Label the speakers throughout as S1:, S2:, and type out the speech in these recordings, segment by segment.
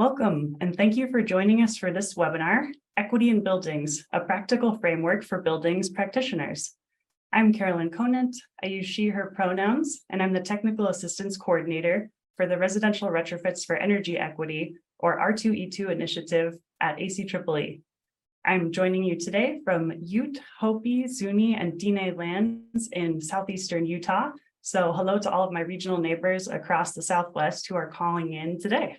S1: Welcome, and thank you for joining us for this webinar, Equity in Buildings, a Practical Framework for Buildings Practitioners. I'm Carolyn Conant. I use she, her pronouns, and I'm the Technical Assistance Coordinator for the Residential Retrofits for Energy Equity, or R2E2 initiative at ACEEE. I'm joining you today from Ute, Hopi, Zuni, and Diné lands in southeastern Utah. So hello to all of my regional neighbors across the Southwest who are calling in today.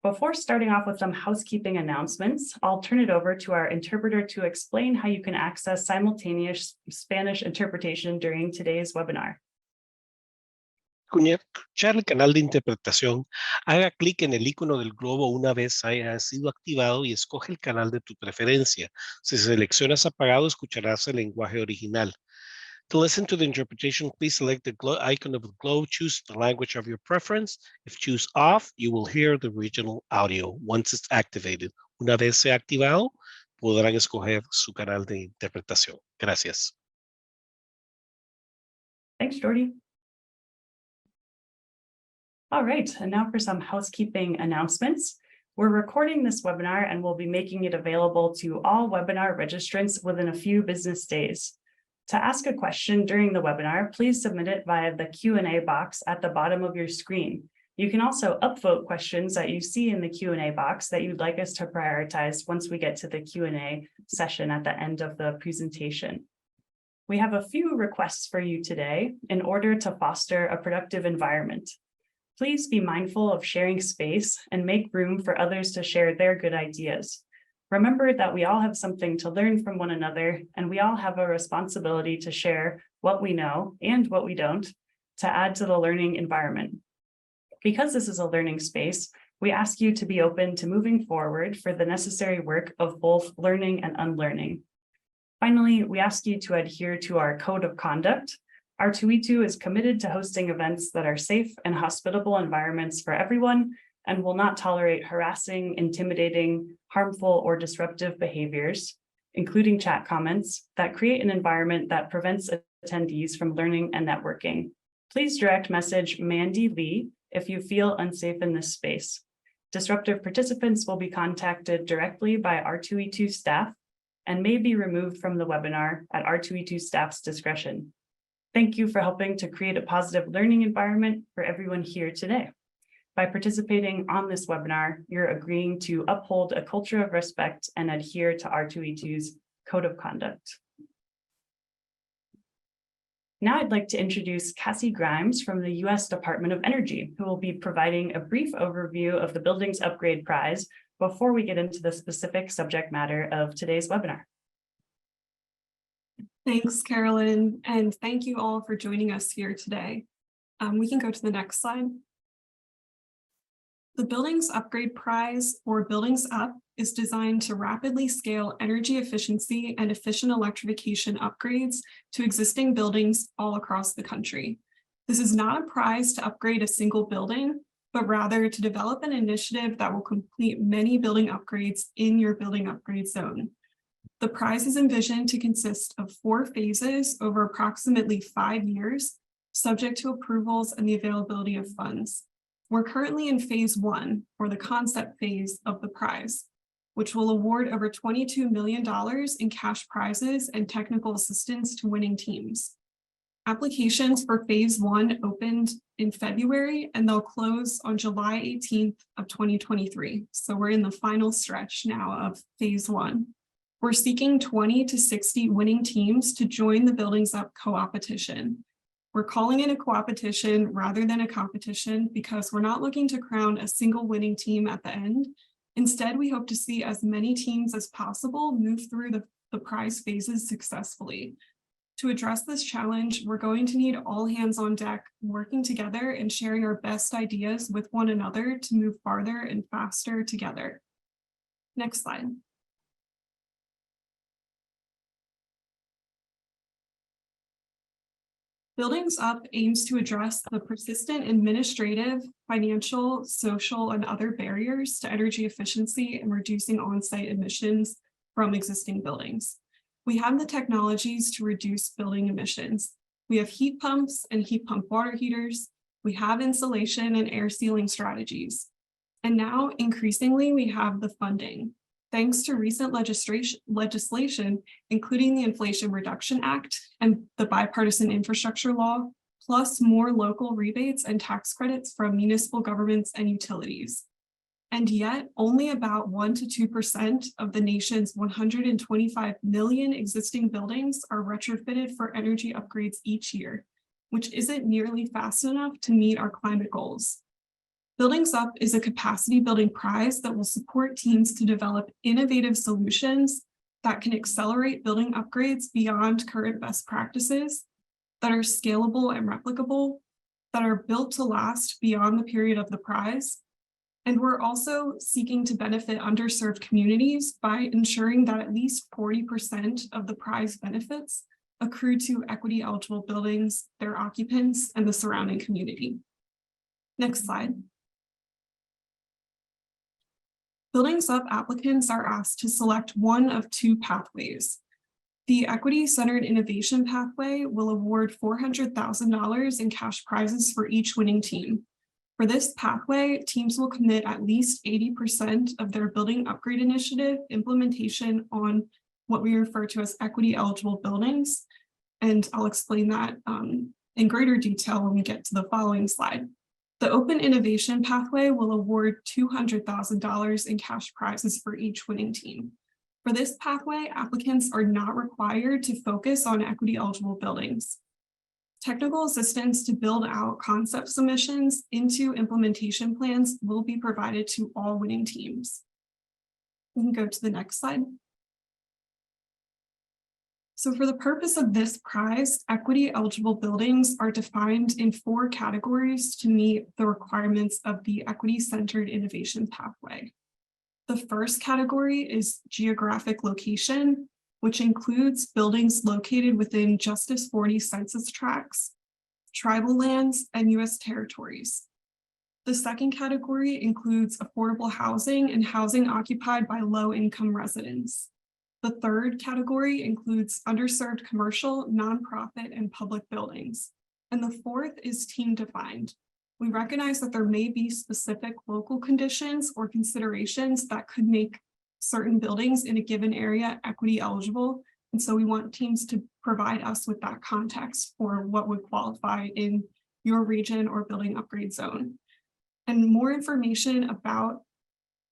S1: Before starting off with some housekeeping announcements, I'll turn it over to our interpreter to explain how you can access simultaneous Spanish interpretation during today's webinar.
S2: Para escuchar el canal de interpretación, haga clic en el icono del globo una vez haya sido activado y escoge el canal de tu preferencia. Si seleccionas apagado, escucharás el lenguaje original. To listen to the interpretation, please select the icon of the globe, choose the language of your preference. If choose off, you will hear the original audio once it's activated. Una vez sea activado, podrán escoger su canal de interpretación. Gracias.
S1: Thanks, Jordy. All right, and now for some housekeeping announcements. We're recording this webinar and we'll be making it available to all webinar registrants within a few business days. To ask a question during the webinar, please submit it via the Q&A box at the bottom of your screen. You can also upvote questions that you see in the Q&A box that you'd like us to prioritize once we get to the Q&A session at the end of the presentation. We have a few requests for you today in order to foster a productive environment. Please be mindful of sharing space and make room for others to share their good ideas. Remember that we all have something to learn from one another, and we all have a responsibility to share what we know and what we don't to add to the learning environment. Because this is a learning space, we ask you to be open to moving forward for the necessary work of both learning and unlearning. Finally, we ask you to adhere to our code of conduct. R2E2 is committed to hosting events that are safe and hospitable environments for everyone, and will not tolerate harassing, intimidating, harmful, or disruptive behaviors, including chat comments, that create an environment that prevents attendees from learning and networking. Please direct message Mandy Lee if you feel unsafe in this space. Disruptive participants will be contacted directly by R2E2 staff and may be removed from the webinar at R2E2 staff's discretion. Thank you for helping to create a positive learning environment for everyone here today. By participating on this webinar, you're agreeing to uphold a culture of respect and adhere to R2E2's code of conduct. Now I'd like to introduce Cassie Grimes from the U.S. Department of Energy, who will be providing a brief overview of the Buildings Upgrade Prize before we get into the specific subject matter of today's webinar.
S3: Thanks, Carolyn, and thank you all for joining us here today. We can go to the next slide. The Buildings Upgrade Prize, or Buildings Up, is designed to rapidly scale energy efficiency and efficient electrification upgrades to existing buildings all across the country. This is not a prize to upgrade a single building, but rather to develop an initiative that will complete many building upgrades in your building upgrade zone. The prize is envisioned to consist of 4 phases over approximately 5 years, subject to approvals and the availability of funds. We're currently in phase 1, or the concept phase of the prize, which will award over $22 million in cash prizes and technical assistance to winning teams. Applications for phase 1 opened in February, and they'll close on July 18th of 2023. So we're in the final stretch now of phase 1. We're seeking 20 to 60 winning teams to join the Buildings Up co-opetition. We're calling it a co-opetition rather than a competition because we're not looking to crown a single winning team at the end. Instead, we hope to see as many teams as possible move through the prize phases successfully. To address this challenge, we're going to need all hands on deck, working together and sharing our best ideas with one another to move farther and faster together. Next slide. Buildings Up aims to address the persistent administrative, financial, social, and other barriers to energy efficiency and reducing on-site emissions from existing buildings. We have the technologies to reduce building emissions. We have heat pumps and heat pump water heaters. We have insulation and air sealing strategies. And now increasingly we have the funding. Thanks to recent legislation, including the Inflation Reduction Act and the bipartisan infrastructure law, plus more local rebates and tax credits from municipal governments and utilities. And yet only about 1 to 2% of the nation's 125 million existing buildings are retrofitted for energy upgrades each year, which isn't nearly fast enough to meet our climate goals. Buildings Up is a capacity building prize that will support teams to develop innovative solutions that can accelerate building upgrades beyond current best practices, that are scalable and replicable, that are built to last beyond the period of the prize. And we're also seeking to benefit underserved communities by ensuring that at least 40% of the prize benefits accrue to equity eligible buildings, their occupants, and the surrounding community. Next slide. Buildings Up applicants are asked to select one of two pathways. The Equity-Centered Innovation Pathway will award $400,000 in cash prizes for each winning team. For this pathway, teams will commit at least 80% of their building upgrade initiative implementation on what we refer to as equity-eligible buildings. And I'll explain that in greater detail when we get to the following slide. The Open Innovation Pathway will award $200,000 in cash prizes for each winning team. For this pathway, applicants are not required to focus on equity-eligible buildings. Technical assistance to build out concept submissions into implementation plans will be provided to all winning teams. We can go to the next slide. So for the purpose of this prize, equity eligible buildings are defined in 4 categories to meet the requirements of the Equity-Centered Innovation Pathway. The first category is geographic location, which includes buildings located within Justice 40 census tracts, tribal lands, and U.S. territories. The second category includes affordable housing and housing occupied by low-income residents. The third category includes underserved commercial, nonprofit, and public buildings. And the fourth is team-defined. We recognize that there may be specific local conditions or considerations that could make certain buildings in a given area equity eligible. And so we want teams to provide us with that context for what would qualify in your region or building upgrade zone. And more information about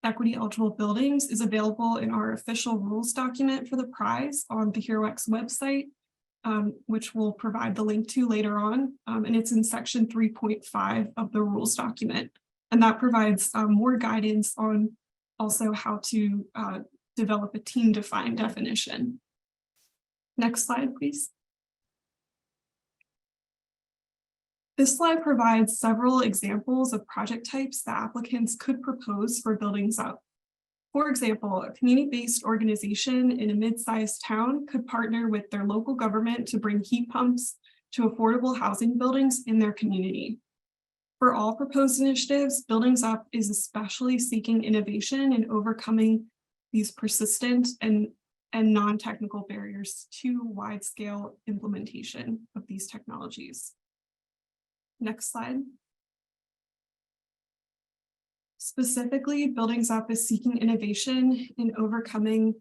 S3: equity eligible buildings is available in our official rules document for the prize on the HeroX website, which we'll provide the link to later on. And it's in section 3.5 of the rules document. And that provides more guidance on also how to develop a team-defined definition. Next slide, please. This slide provides several examples of project types that applicants could propose for Buildings Up. For example, a community-based organization in a mid-sized town could partner with their local government to bring heat pumps to affordable housing buildings in their community. For all proposed initiatives, Buildings Up is especially seeking innovation and overcoming these persistent and non-technical barriers to wide-scale implementation of these technologies. Next slide. Specifically, Buildings Up is seeking innovation in overcoming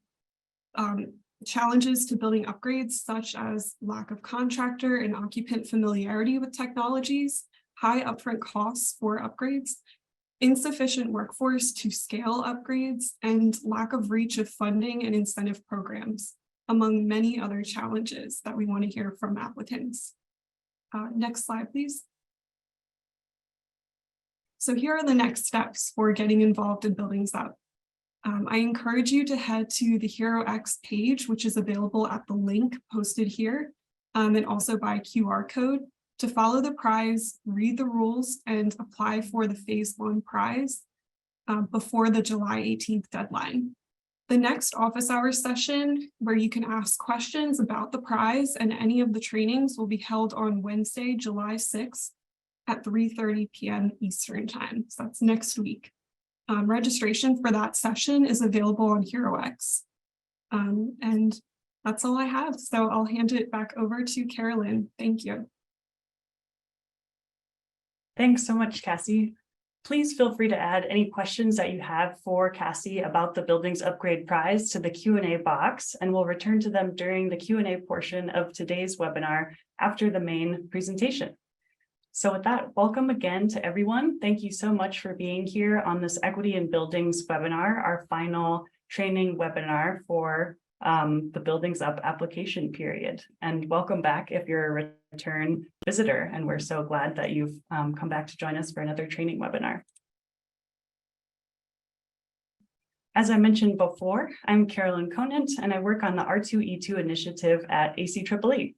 S3: challenges to building upgrades, such as lack of contractor and occupant familiarity with technologies, high upfront costs for upgrades, insufficient workforce to scale upgrades, and lack of reach of funding and incentive programs, among many other challenges that we want to hear from applicants. Next slide, please. So here are the next steps for getting involved in Buildings Up. I encourage you to head to the HeroX page, which is available at the link posted here, and also by QR code, to follow the prize, read the rules, and apply for the Phase 1 prize before the July 18th deadline. The next office hours session, where you can ask questions about the prize and any of the trainings, will be held on Wednesday, July 6th at 3:30 p.m. Eastern Time. So that's next week. Registration for that session is available on HeroX. And that's all I have. So I'll hand it back over to Carolyn. Thank you.
S1: Thanks so much, Cassie. Please feel free to add any questions that you have for Cassie about the Buildings Upgrade Prize to the Q&A box, and we'll return to them during the Q&A portion of today's webinar after the main presentation. So with that, welcome again to everyone. Thank you so much for being here on this Equity in Buildings webinar, our final training webinar for the Buildings Up application period. And welcome back if you're a return visitor, and we're so glad that you've come back to join us for another training webinar. As I mentioned before, I'm Carolyn Conant, and I work on the R2E2 initiative at ACEEE.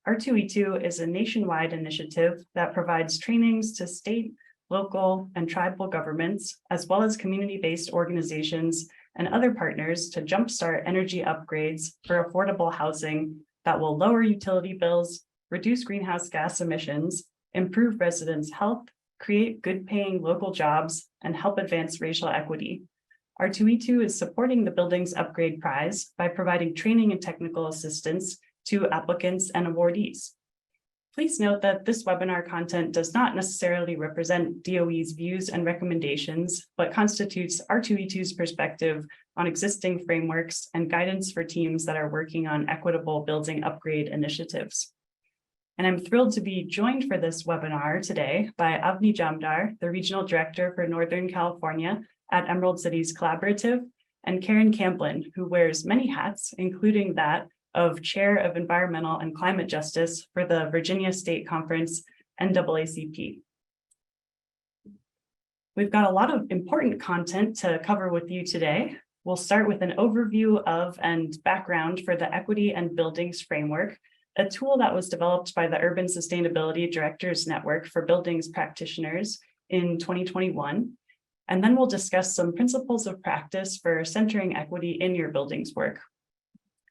S1: R2E2 is a nationwide initiative that provides trainings to state, local, and tribal governments, as well as community-based organizations and other partners to jumpstart energy upgrades for affordable housing that will lower utility bills, reduce greenhouse gas emissions, improve residents' health, create good-paying local jobs, and help advance racial equity. R2E2 is supporting the Buildings Upgrade Prize by providing training and technical assistance to applicants and awardees. Please note that this webinar content does not necessarily represent DOE's views and recommendations, but constitutes R2E2's perspective on existing frameworks and guidance for teams that are working on equitable building upgrade initiatives. And I'm thrilled to be joined for this webinar today by Avni Jamdar, the Regional Director for Northern California at Emerald Cities Collaborative, and Karen Camplin, who wears many hats, including that of Chair of Environmental and Climate Justice for the Virginia State Conference, NAACP. We've got a lot of important content to cover with you today. We'll start with an overview of and background for the Equity and Buildings Framework, a tool that was developed by the Urban Sustainability Directors Network for Buildings Practitioners in 2021. And then we'll discuss some principles of practice for centering equity in your buildings work.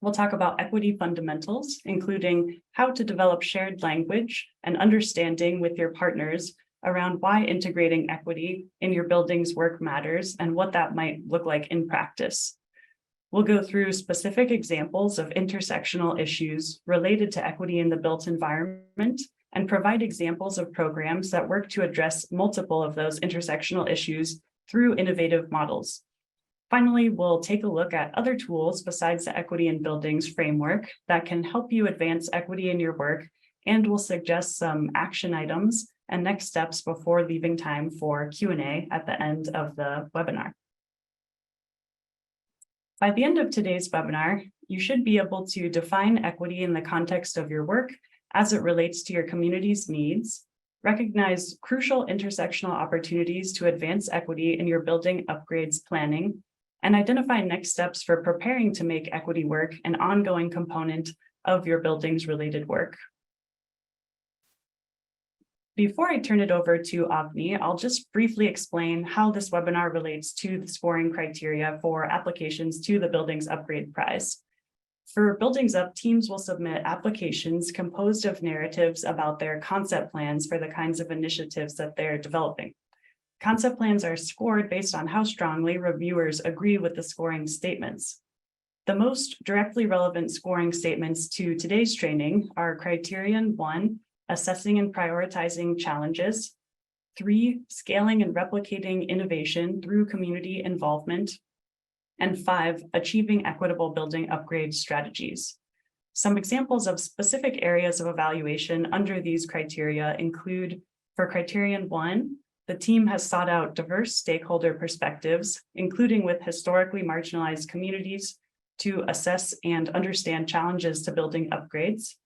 S1: We'll talk about equity fundamentals, including how to develop shared language and understanding with your partners around why integrating equity in your buildings work matters and what that might look like in practice. We'll go through specific examples of intersectional issues related to equity in the built environment and provide examples of programs that work to address multiple of those intersectional issues through innovative models. Finally, we'll take a look at other tools besides the Equity in Buildings framework that can help you advance equity in your work, and we'll suggest some action items and next steps before leaving time for Q&A at the end of the webinar. By the end of today's webinar, you should be able to define equity in the context of your work as it relates to your community's needs, recognize crucial intersectional opportunities to advance equity in your building upgrades planning, and identify next steps for preparing to make equity work an ongoing component of your buildings related work. Before I turn it over to Avni, I'll just briefly explain how this webinar relates to the scoring criteria for applications to the Buildings Upgrade Prize. For Buildings Up, teams will submit applications composed of narratives about their concept plans for the kinds of initiatives that they're developing. Concept plans are scored based on how strongly reviewers agree with the scoring statements. The most directly relevant scoring statements to today's training are Criterion 1, assessing and prioritizing challenges, 3, scaling and replicating innovation through community involvement, and 5, achieving equitable building upgrade strategies. Some examples of specific areas of evaluation under these criteria include, for Criterion 1, the team has sought out diverse stakeholder perspectives, including with historically marginalized communities, to assess and understand challenges to building upgrades.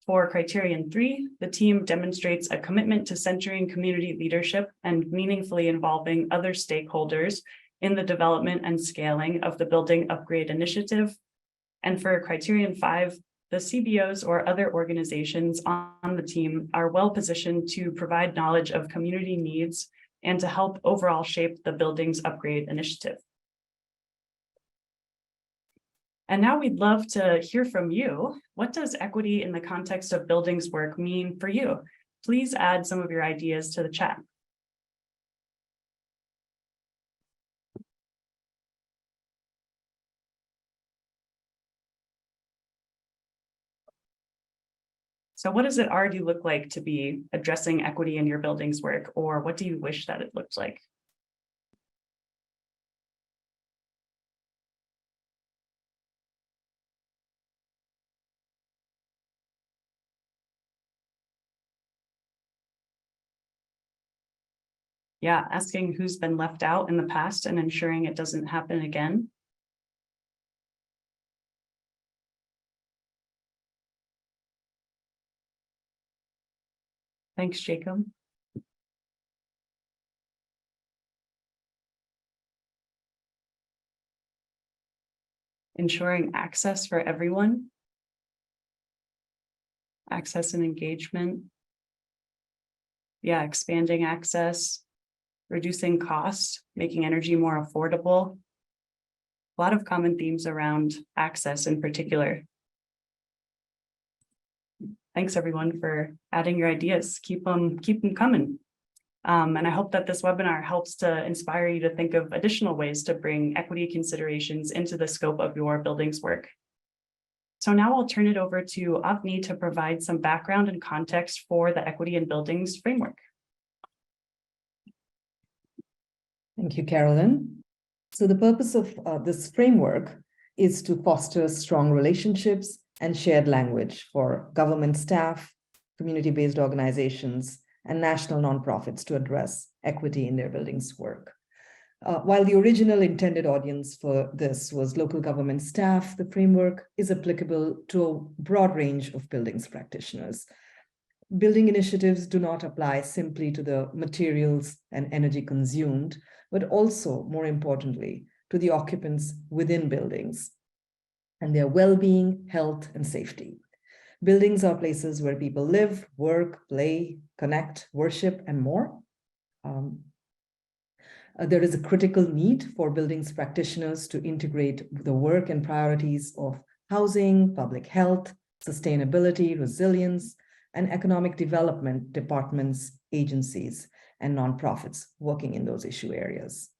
S1: For Criterion 3, the team demonstrates a commitment to centering community leadership and meaningfully involving other stakeholders in the development and scaling of the Building Upgrade Initiative. And for Criterion 5, the CBOs or other organizations on the team are well positioned to provide knowledge of community needs and to help overall shape the Buildings Upgrade Initiative. And now we'd love to hear from you. What does equity in the context of buildings work mean for you? Please add some of your ideas to the chat. So what does it already look like to be addressing equity in your buildings work, or what do you wish that it looked like? Yeah, asking who's been left out in the past and ensuring it doesn't happen again. Thanks, Jacob. Ensuring access for everyone. Access and engagement. Yeah, expanding access, reducing costs, making energy more affordable. A lot of common themes around access in particular. Thanks everyone for adding your ideas. Keep them coming. And I hope that this webinar helps to inspire you to think of additional ways to bring equity considerations into the scope of your buildings work. So now I'll turn it over to Avni to provide some background and context for the Equity in Buildings framework.
S4: Thank you, Carolyn. So the purpose of this framework is to foster strong relationships and shared language for government staff, community-based organizations, and national nonprofits to address equity in their buildings work. While the original intended audience for this was local government staff, the framework is applicable to a broad range of buildings practitioners. Building initiatives do not apply simply to the materials and energy consumed, but also, more importantly, to the occupants within buildings and their well-being, health, and safety. Buildings are places where people live, work, play, connect, worship, and more. There is a critical need for buildings practitioners to integrate the work and priorities of housing, public health, sustainability, resilience, and economic development departments, agencies, and nonprofits working in those issue areas.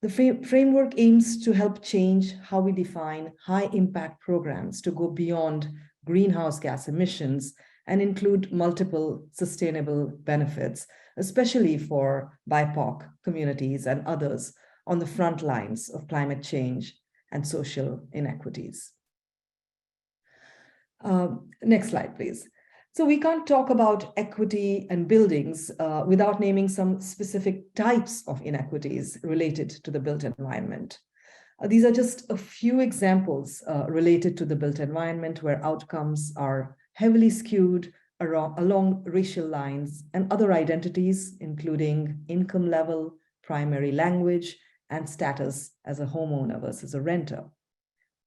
S4: The framework aims to help change how we define high-impact programs to go beyond greenhouse gas emissions and include multiple sustainable benefits, especially for BIPOC communities and others on the front lines of climate change and social inequities. Next slide, please. So we can't talk about equity and buildings without naming some specific types of inequities related to the built environment. These are just a few examples related to the built environment where outcomes are heavily skewed along racial lines and other identities, including income level, primary language, and status as a homeowner versus a renter.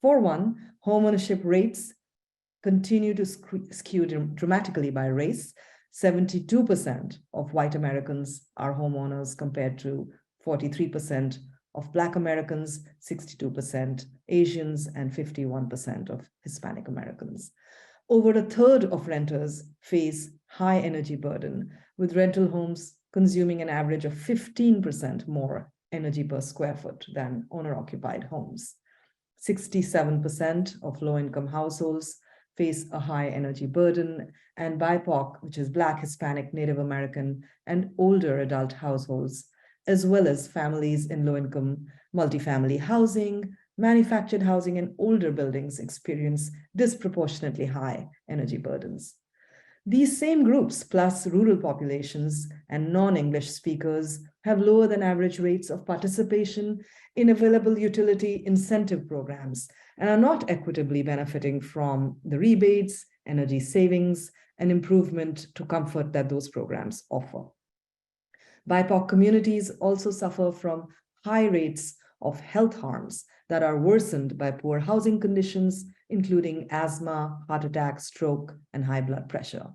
S4: For one, homeownership rates continue to skew dramatically by race. 72% of white Americans are homeowners compared to 43% of Black Americans, 62% Asians, and 51% of Hispanic Americans. Over a third of renters face high energy burden, with rental homes consuming an average of 15% more energy per square foot than owner-occupied homes. 67% of low-income households face a high energy burden, and BIPOC, which is Black, Hispanic, Native American, and older adult households, as well as families in low-income multifamily housing, manufactured housing, and older buildings experience disproportionately high energy burdens. These same groups, plus rural populations and non-English speakers, have lower than average rates of participation in available utility incentive programs and are not equitably benefiting from the rebates, energy savings, and improvement to comfort that those programs offer. BIPOC communities also suffer from high rates of health harms that are worsened by poor housing conditions, including asthma, heart attack, stroke, and high blood pressure.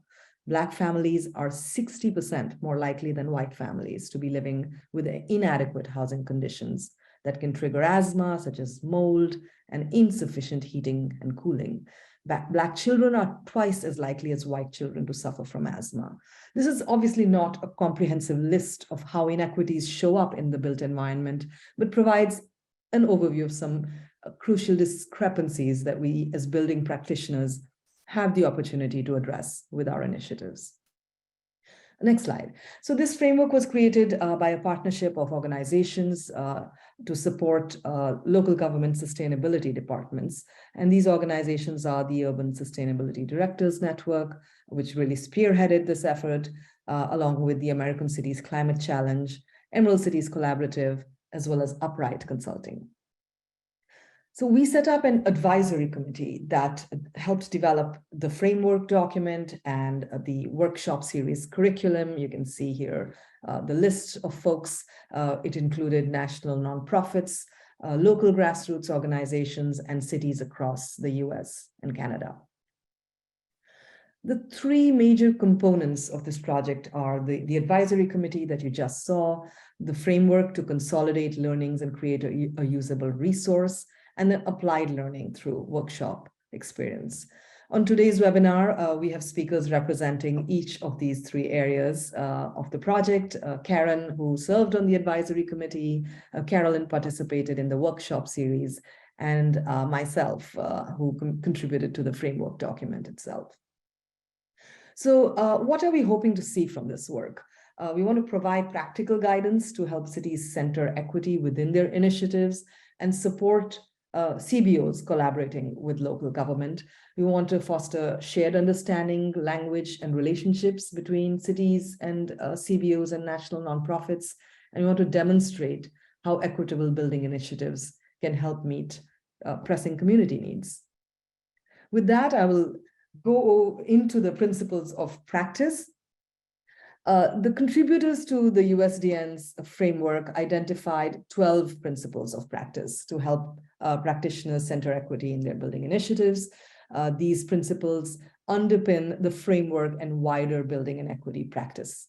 S4: Black families are 60% more likely than white families to be living with inadequate housing conditions that can trigger asthma, such as mold and insufficient heating and cooling. Black children are twice as likely as white children to suffer from asthma. This is obviously not a comprehensive list of how inequities show up in the built environment, but provides an overview of some crucial discrepancies that we as building practitioners have the opportunity to address with our initiatives. Next slide. So this framework was created by a partnership of organizations to support local government sustainability departments. And these organizations are the Urban Sustainability Directors Network, which really spearheaded this effort, along with the American Cities Climate Challenge, Emerald Cities Collaborative, as well as Upright Consulting. So we set up an advisory committee that helped develop the framework document and the workshop series curriculum. You can see here the list of folks. It included national nonprofits, local grassroots organizations, and cities across the US and Canada. The three major components of this project are the advisory committee that you just saw, the framework to consolidate learnings and create a usable resource, and then applied learning through workshop experience. On today's webinar, we have speakers representing each of these three areas of the project. Karen, who served on the advisory committee, Carolyn participated in the workshop series, and myself, who contributed to the framework document itself. So what are we hoping to see from this work? We want to provide practical guidance to help cities center equity within their initiatives and support CBOs collaborating with local government. We want to foster shared understanding, language, and relationships between cities and CBOs and national nonprofits. And we want to demonstrate how equitable building initiatives can help meet pressing community needs. With that, I will go into the principles of practice. The contributors to the USDN's framework identified 12 principles of practice to help practitioners center equity in their building initiatives. These principles underpin the framework and wider building and equity practice.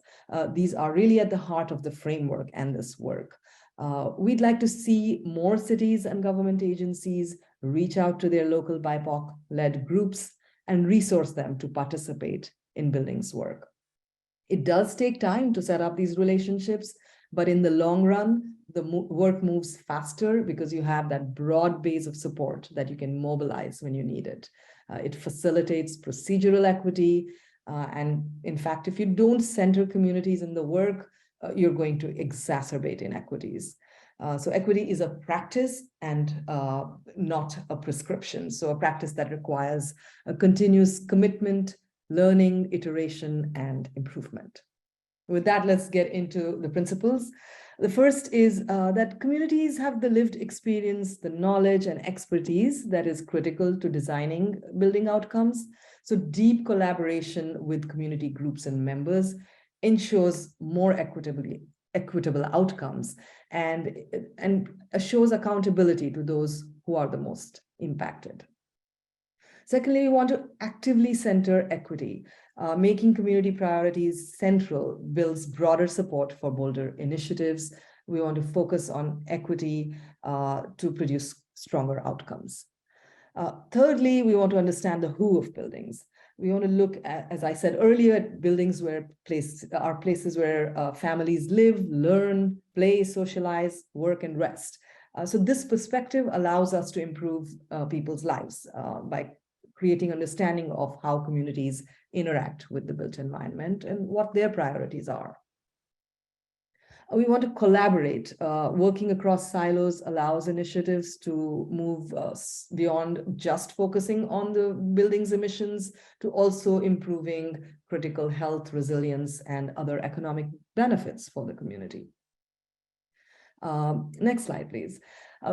S4: These are really at the heart of the framework and this work. We'd like to see more cities and government agencies reach out to their local BIPOC-led groups and resource them to participate in buildings work. It does take time to set up these relationships, but in the long run, the work moves faster because you have that broad base of support that you can mobilize when you need it. It facilitates procedural equity. And in fact, if you don't center communities in the work, you're going to exacerbate inequities. So equity is a practice and not a prescription. So a practice that requires a continuous commitment, learning, iteration, and improvement. With that, let's get into the principles. The first is that communities have the lived experience, the knowledge and expertise that is critical to designing building outcomes. So deep collaboration with community groups and members ensures more equitable outcomes and assures accountability to those who are the most impacted. Secondly, we want to actively center equity. Making community priorities central builds broader support for bolder initiatives. We want to focus on equity to produce stronger outcomes. Thirdly, we want to understand the who of buildings. We want to look at, as I said earlier, at buildings where are places where families live, learn, play, socialize, work, and rest. So this perspective allows us to improve people's lives by creating understanding of how communities interact with the built environment and what their priorities are. We want to collaborate. Working across silos allows initiatives to move beyond just focusing on the building's emissions to also improving critical health, resilience, and other economic benefits for the community. Next slide, please.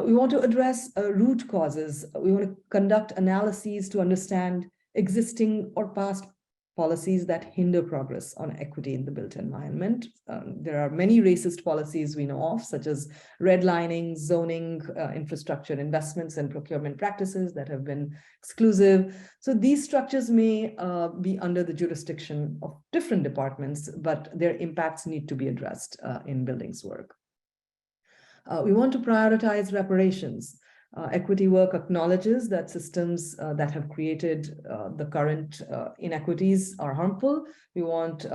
S4: We want to address root causes. We want to conduct analyses to understand existing or past policies that hinder progress on equity in the built environment. There are many racist policies we know of, such as redlining, zoning, infrastructure investments, and procurement practices that have been exclusive. So these structures may be under the jurisdiction of different departments, but their impacts need to be addressed in buildings work. We want to prioritize reparations. Equity work acknowledges that systems that have created the current inequities are harmful. We want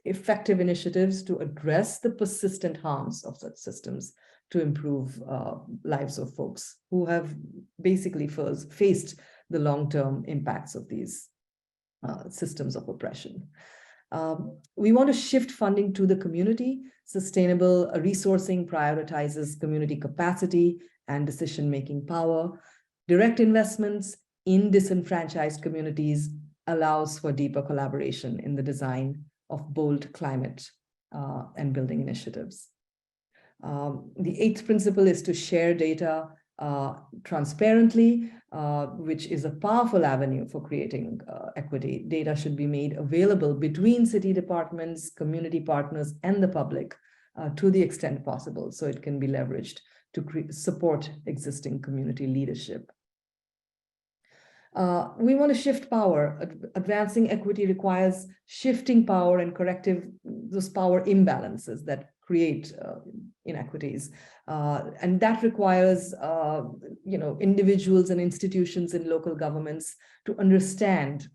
S4: effective initiatives to address the persistent harms of such systems to improve lives of folks who have basically first faced the long-term impacts of these systems of oppression. We want to shift funding to the community. Sustainable resourcing prioritizes community capacity and decision-making power. Direct investments in disenfranchised communities allows for deeper collaboration in the design of bold climate and building initiatives. The eighth principle is to share data transparently, which is a powerful avenue for creating equity. Data should be made available between city departments, community partners, and the public to the extent possible, so it can be leveraged to support existing community leadership. We want to shift power. Advancing equity requires shifting power and correcting those power imbalances that create inequities. And that requires individuals and institutions in local governments to understand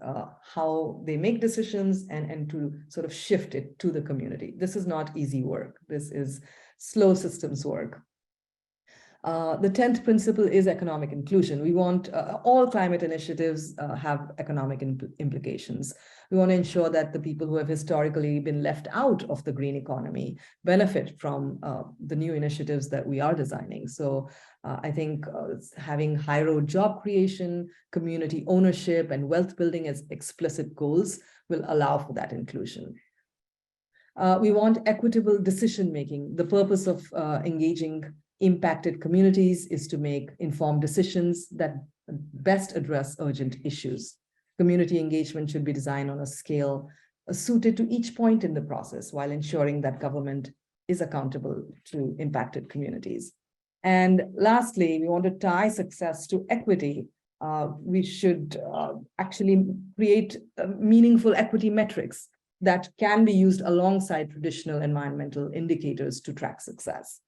S4: how they make decisions and to sort of shift it to the community. This is not easy work. This is slow systems work. The 10th principle is economic inclusion. We want all climate initiatives have economic implications. We want to ensure that the people who have historically been left out of the green economy benefit from the new initiatives that we are designing. So I think having high road job creation, community ownership, and wealth building as explicit goals will allow for that inclusion. We want equitable decision-making. The purpose of engaging impacted communities is to make informed decisions that best address urgent issues. Community engagement should be designed on a scale suited to each point in the process while ensuring that government is accountable to impacted communities. And lastly, we want to tie success to equity. We should actually create meaningful equity metrics that can be used alongside traditional environmental indicators to track success.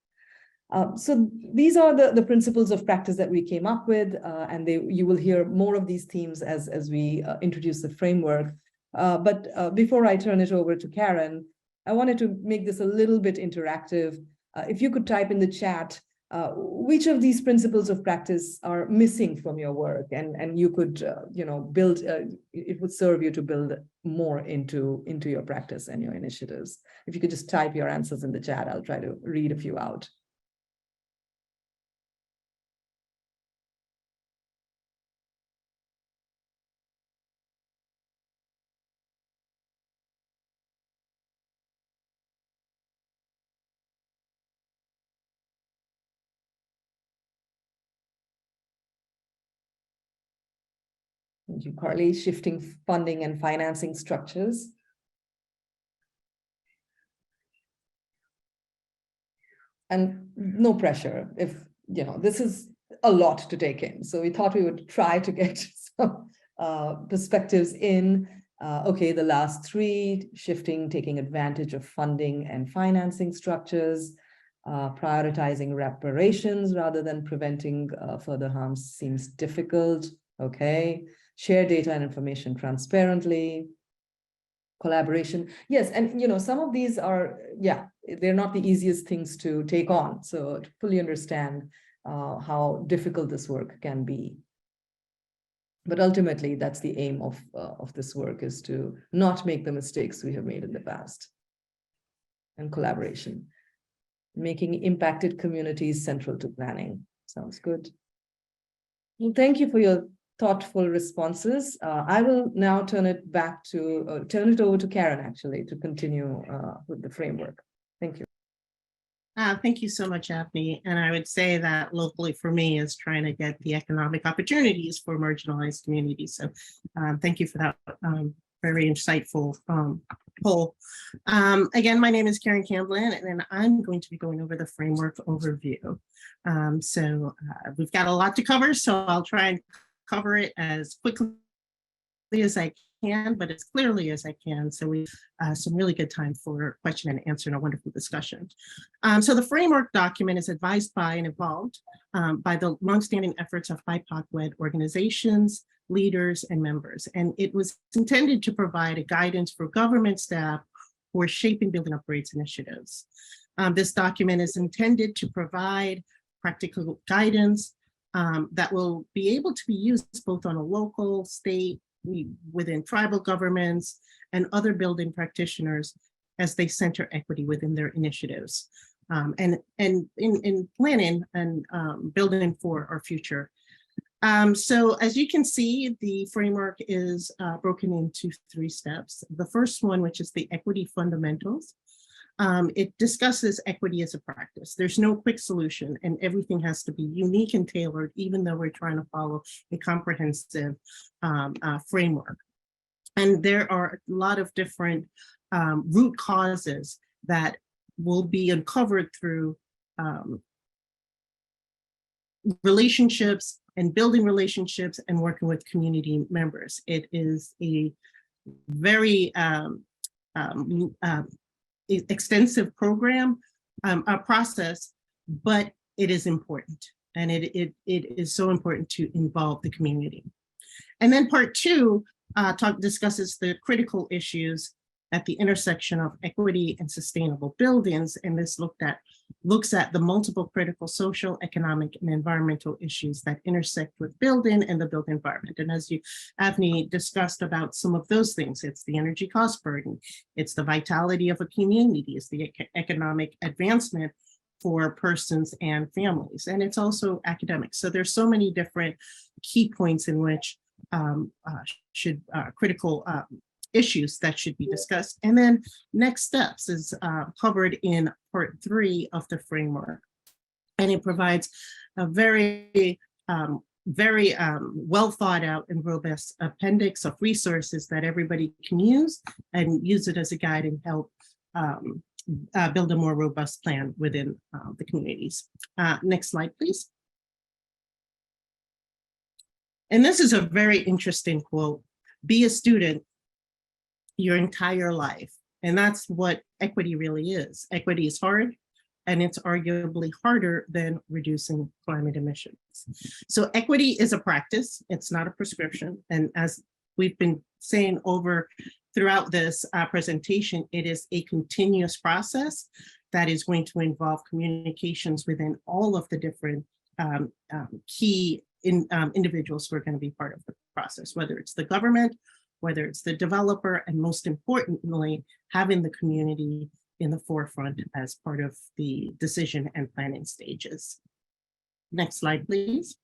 S4: So these are the principles of practice that we came up with, and you will hear more of these themes as we introduce the framework. But before I turn it over to Karen, I wanted to make this a little bit interactive. If you could type in the chat, which of these principles of practice are missing from your work, and you could build, it would serve you to build more into your practice and your initiatives. If you could just type your answers in the chat, I'll try to read a few out. Thank you, Carly. Shifting funding and financing structures. And no pressure if, this is a lot to take in. So we thought we would try to get some perspectives in. Okay, the last three, shifting, taking advantage of funding and financing structures, prioritizing reparations rather than preventing further harms seems difficult. Okay. Share data and information transparently, collaboration. Yes, and some of these are, they're not the easiest things to take on. So to fully understand how difficult this work can be. But ultimately, that's the aim of this work, is to not make the mistakes we have made in the past. And collaboration. Making impacted communities central to planning. Sounds good. Well, thank you for your thoughtful responses. I will now turn it over to Karen, actually, to continue with the framework. Thank you.
S5: Thank you so much, Avni. And I would say that locally for me is trying to get the economic opportunities for marginalized communities. So thank you for that very insightful poll. Again, my name is Karen Camblin, and I'm going to be going over the framework overview. We've got a lot to cover, so I'll try and cover it as quickly as I can, but as clearly as I can. So we some really good time for question and answer and a wonderful discussion. So the framework document is advised by and evolved by the longstanding efforts of BIPOC-led organizations, leaders, and members. And it was intended to provide a guidance for government staff who are shaping building upgrades initiatives. This document is intended to provide practical guidance that will be able to be used both on a local, state, within tribal governments and other building practitioners as they center equity within their initiatives, and in planning and building for our future. So as you can see, the framework is broken into 3 steps. The first one, which is the equity fundamentals, it discusses equity as a practice. There's no quick solution, and everything has to be unique and tailored, even though we're trying to follow a comprehensive framework. And there are a lot of different root causes that will be uncovered through relationships and building relationships and working with community members. It is a very extensive program, a process, but it is important. And it is so important to involve the community. And then part 2 discusses the critical issues at the intersection of equity and sustainable buildings. And this looks at the multiple critical social, economic, and environmental issues that intersect with building and the built environment. And as Avni discussed about some of those things, it's the energy cost burden, it's the vitality of a community, it's the economic advancement for persons and families, and it's also academic. So there's so many different key points in which critical issues that should be discussed. And then next steps is covered in part 3 of the framework. And it provides a very well thought out and robust appendix of resources that everybody can use and use it as a guide and help build a more robust plan within the communities. Next slide, please. And this is a very interesting quote: "Be a student your entire life." And that's what equity really is. Equity is hard, and it's arguably harder than reducing climate emissions. So equity is a practice, it's not a prescription. And as we've been saying throughout this presentation, it is a continuous process that is going to involve communications within all of the different key individuals who are going to be part of the process, whether it's the government, whether it's the developer, and most importantly, having the community in the forefront as part of the decision and planning stages. Next slide, please.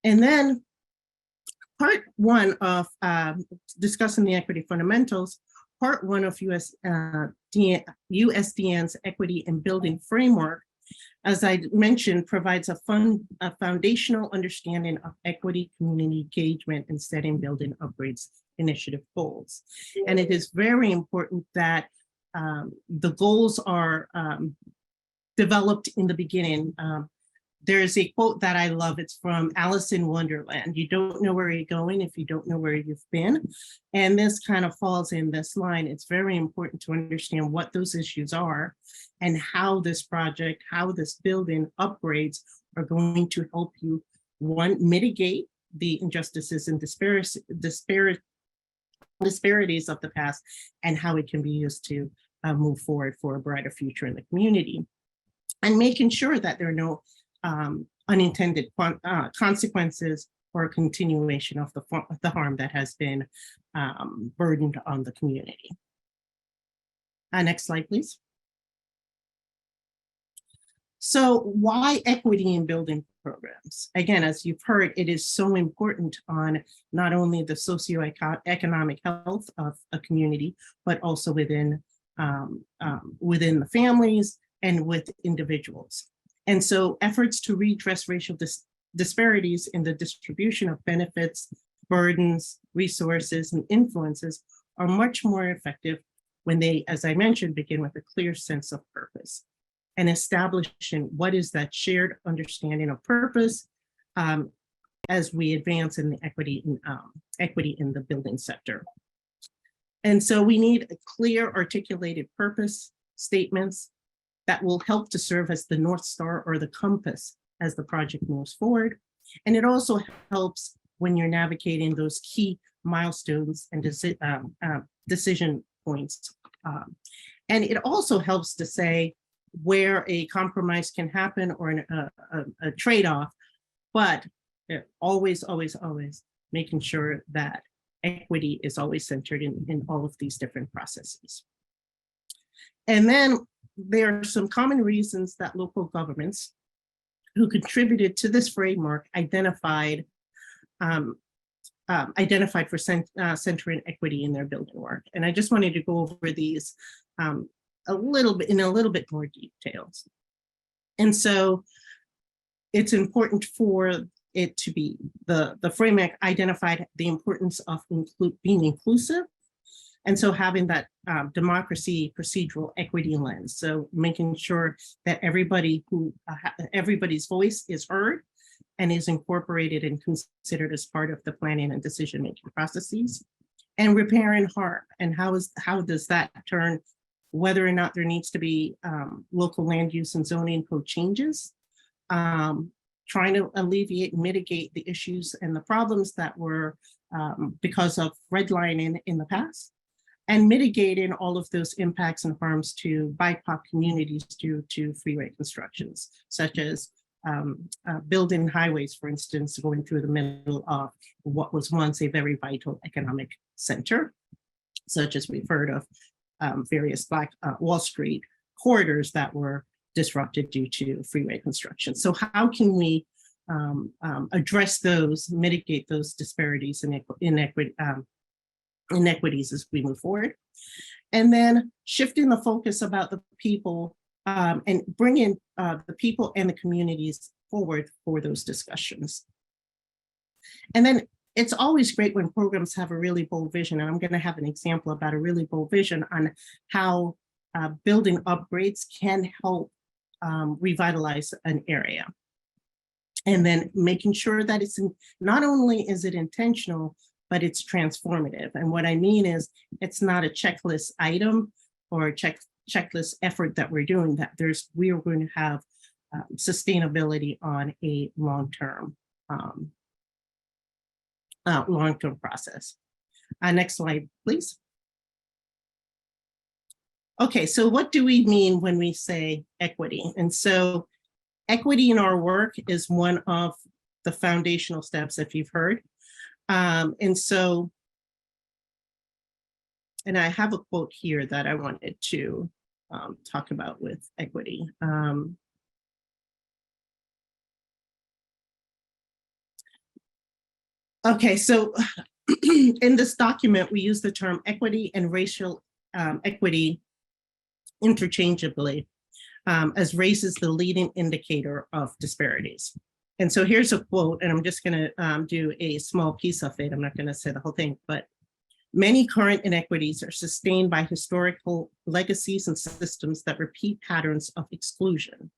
S5: And then part 1 of discussing the equity fundamentals, part 1 of USDN's equity and building framework, as I mentioned, provides a foundational understanding of equity, community engagement, and setting building upgrades initiative goals. And it is very important that the goals are developed in the beginning. There's a quote that I love. It's from Alice in Wonderland: "You don't know where you're going if you don't know where you've been." And this kind of falls in this line. It's very important to understand what those issues are and how this project, how this building upgrades are going to help you, 1, mitigate the injustices and disparities of the past, and how it can be used to move forward for a brighter future in the community. And making sure that there are no unintended consequences or a continuation of the harm that has been burdened on the community. Next slide, please. So why equity in building programs? Again, as you've heard, it is so important on not only the socioeconomic health of a community, but also within the families and with individuals. And so efforts to redress racial disparities in the distribution of benefits, burdens, resources, and influences are much more effective when they, as I mentioned, begin with a clear sense of purpose and establishing what is that shared understanding of purpose as we advance in the equity in the building sector. And so we need a clear articulated purpose statements that will help to serve as the North Star or the compass as the project moves forward. And it also helps when you're navigating those key milestones and decision points. And it also helps to say where a compromise can happen or a trade-off, but always, always, always making sure that equity is always centered in all of these different processes. And then there are some common reasons that local governments who contributed to this framework identified for centering equity in their building work. And I just wanted to go over these a little bit more details. And so it's important for it to be, the framework identified the importance of being inclusive. And so having that democracy, procedural equity lens. So making sure that everybody's voice is heard and is incorporated and considered as part of the planning and decision-making processes. And repairing harm, and how does that turn, whether or not there needs to be local land use and zoning code changes, trying to alleviate and mitigate the issues and the problems that were because of redlining in the past, and mitigating all of those impacts and harms to BIPOC communities due to freeway constructions, such as building highways, for instance, going through the middle of what was once a very vital economic center, such as we've heard of various Black Wall Street corridors that were disrupted due to freeway construction. So how can we address those, mitigate those disparities and inequities as we move forward? And then shifting the focus about the people and bringing the people and the communities forward for those discussions. And then it's always great when programs have a really bold vision, and I'm going to have an example about a really bold vision on how building upgrades can help revitalize an area. And then making sure that not only is it intentional, but it's transformative. And what I mean is, it's not a checklist item or a checklist effort that we're doing, that we are going to have sustainability on a long-term process. Next slide, please. Okay, so what do we mean when we say equity? And so equity in our work is one of the foundational steps, if you've heard. And I have a quote here that I wanted to talk about with equity. Okay, so in this document, we use the term equity and racial equity interchangeably, as race is the leading indicator of disparities. And so here's a quote, and I'm just going to do a small piece of it. I'm not going to say the whole thing, but many current inequities are sustained by historical legacies and systems that repeat patterns of exclusion.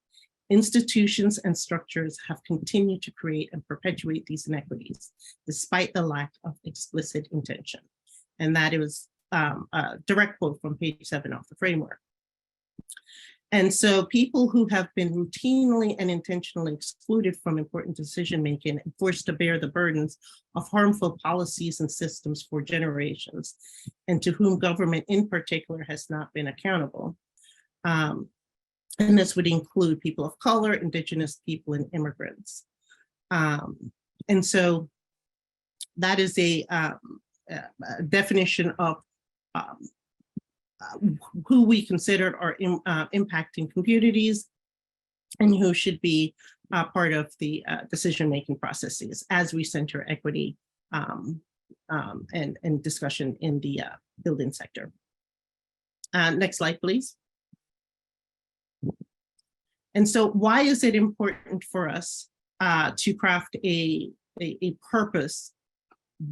S5: Institutions and structures have continued to create and perpetuate these inequities, despite the lack of explicit intention. And that is a direct quote from page 7 of the framework. And so people who have been routinely and intentionally excluded from important decision-making and forced to bear the burdens of harmful policies and systems for generations, and to whom government in particular has not been accountable. And this would include people of color, Indigenous people, and immigrants. And so that is a definition of who we consider are impacting communities and who should be part of the decision-making processes as we center equity and discussion in the building sector. Next slide, please. And so why is it important for us to craft a purpose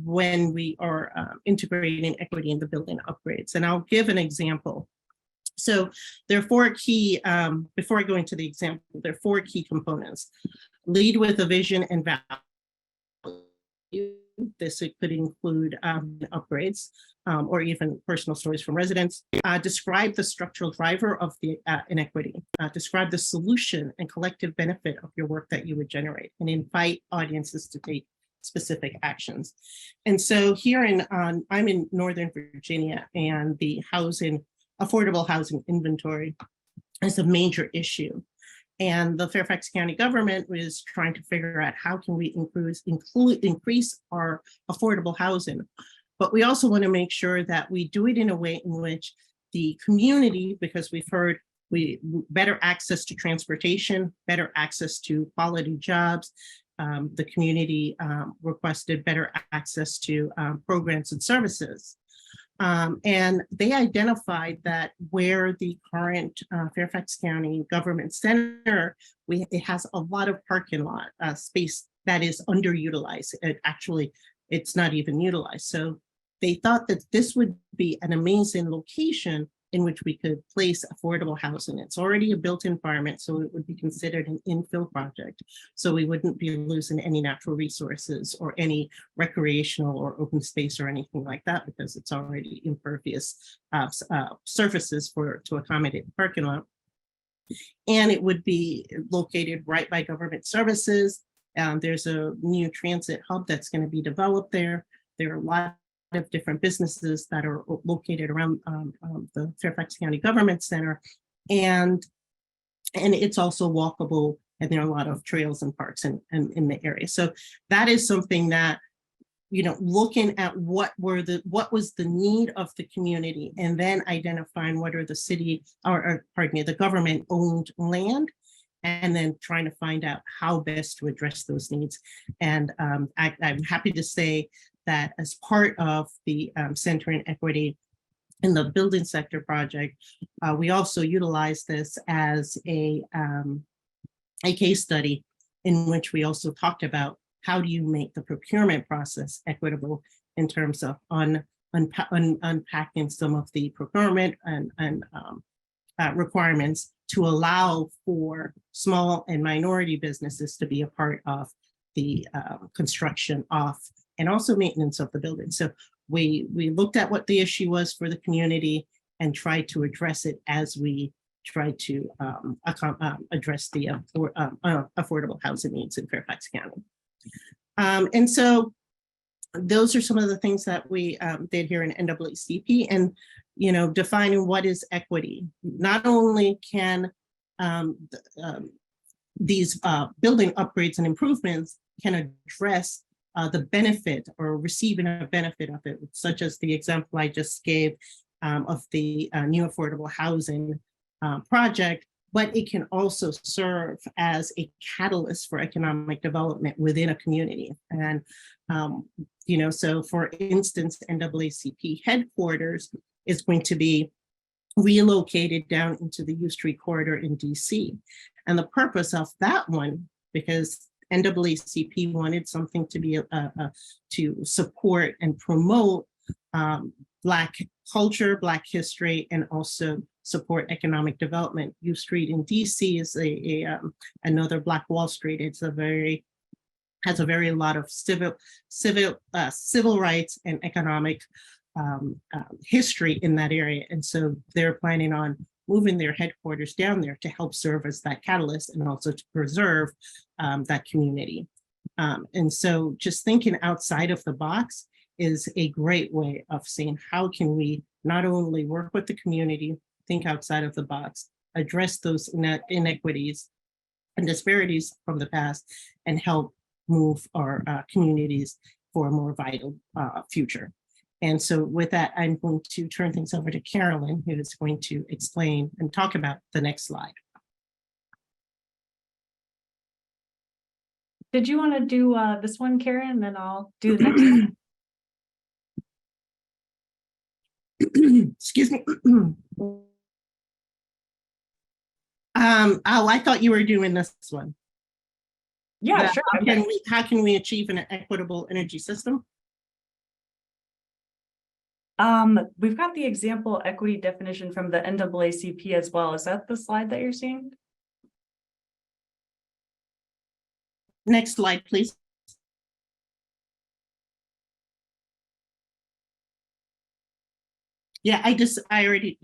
S5: when we are integrating equity in the building upgrades? And I'll give an example. So there are 4 key, before I go into the example, there are 4 key components. Lead with a vision and value. This could include upgrades or even personal stories from residents. Describe the structural driver of the inequity. Describe the solution and collective benefit of your work that you would generate, and invite audiences to take specific actions. And so here I'm in Northern Virginia, and the affordable housing inventory is a major issue. And the Fairfax County government was trying to figure out how can we increase our affordable housing. But we also want to make sure that we do it in a way in which the community, because we've heard better access to transportation, better access to quality jobs. The community requested better access to programs and services. And they identified that where the current Fairfax County Government Center, it has a lot of parking lot space that is underutilized. It's not even utilized. So they thought that this would be an amazing location in which we could place affordable housing. It's already a built environment, so it would be considered an infill project. So we wouldn't be losing any natural resources or any recreational or open space or anything like that, because it's already impervious surfaces to accommodate the parking lot. And it would be located right by government services. There's a new transit hub that's going to be developed there. There are a lot of different businesses that are located around the Fairfax County Government Center, and it's also walkable, and there are a lot of trails and parks in the area. So that is something that, you know, looking at what was the need of the community, and then identifying what are the city the government owned land, and then trying to find out how best to address those needs. And I'm happy to say that as part of the Center in Equity in the building sector project, we also utilize this as a case study in which we also talked about how do you make the procurement process equitable in terms of unpacking some of the procurement and requirements to allow for small and minority businesses to be a part of the construction of and also maintenance of the building. So we looked at what the issue was for the community and tried to address it as we try to address the affordable housing needs in Fairfax County. And so those are some of the things that we did here in NAACP, and, you know, defining what is equity. Not only can these building upgrades and improvements can address the benefit or receiving a benefit of it, such as the example I just gave of the new affordable housing project, but it can also serve as a catalyst for economic development within a community. And, you know, so for instance, NAACP headquarters is going to be relocated down into the U Street corridor in DC. And the purpose of that one, because NAACP wanted something to be to support and promote Black culture, Black history, and also support economic development. U Street in DC is another Black Wall Street. It's has a very lot of civil rights and economic history in that area, and so they're planning on moving their headquarters down there to help serve as that catalyst and also to preserve that community. And so just thinking outside of the box is a great way of seeing how can we not only work with the community, think outside of the box, address those inequities and disparities from the past, and help move our communities for a more vital future. And so with that, I'm going to turn things over to Carolyn, who is going to explain and talk about the next slide.
S1: Did you want to do this one, Karen, and then I'll do the next one?
S5: Excuse me. I thought you were doing this one.
S1: Yeah, sure.
S5: How can we achieve an equitable energy system?
S1: We've got the example equity definition from the NAACP as well. Is that the slide that you're seeing?
S5: Next slide, please. Yeah, I already.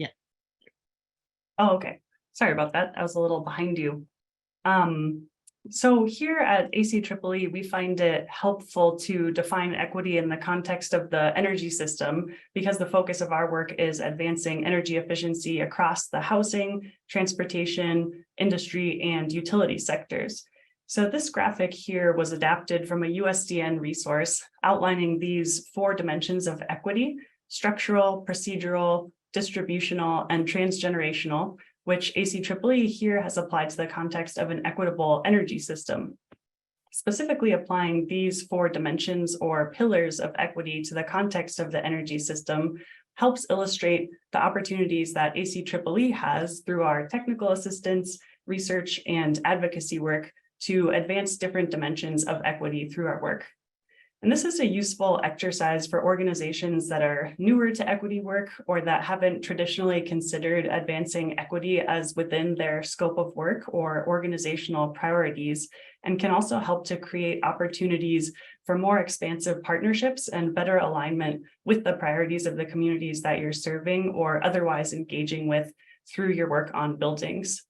S1: Oh, okay. Sorry about that. I was a little behind you. So here at ACEEE, we find it helpful to define equity in the context of the energy system because the focus of our work is advancing energy efficiency across the housing, transportation, industry, and utility sectors. So this graphic here was adapted from a USDN resource outlining these 4 dimensions of equity: structural, procedural, distributional, and transgenerational, which ACEEE here has applied to the context of an equitable energy system. Specifically applying these 4 dimensions or pillars of equity to the context of the energy system helps illustrate the opportunities that ACEEE has through our technical assistance, research, and advocacy work to advance different dimensions of equity through our work. And this is a useful exercise for organizations that are newer to equity work or that haven't traditionally considered advancing equity as within their scope of work or organizational priorities, and can also help to create opportunities for more expansive partnerships and better alignment with the priorities of the communities that you're serving or otherwise engaging with through your work on buildings.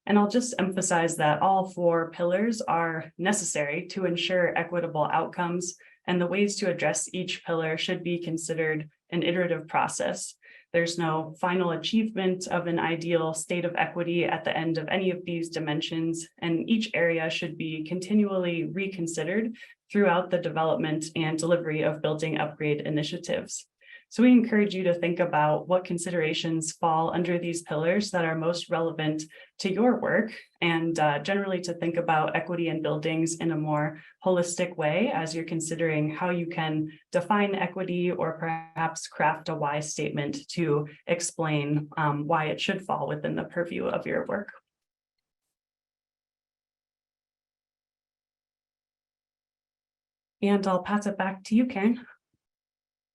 S1: And I'll just emphasize that all 4 pillars are necessary to ensure equitable outcomes, and the ways to address each pillar should be considered an iterative process. There's no final achievement of an ideal state of equity at the end of any of these dimensions, and each area should be continually reconsidered throughout the development and delivery of building upgrade initiatives. So we encourage you to think about what considerations fall under these pillars that are most relevant to your work, and generally to think about equity in buildings in a more holistic way as you're considering how you can define equity or perhaps craft a why statement to explain why it should fall within the purview of your work. And I'll pass it back to you, Karen.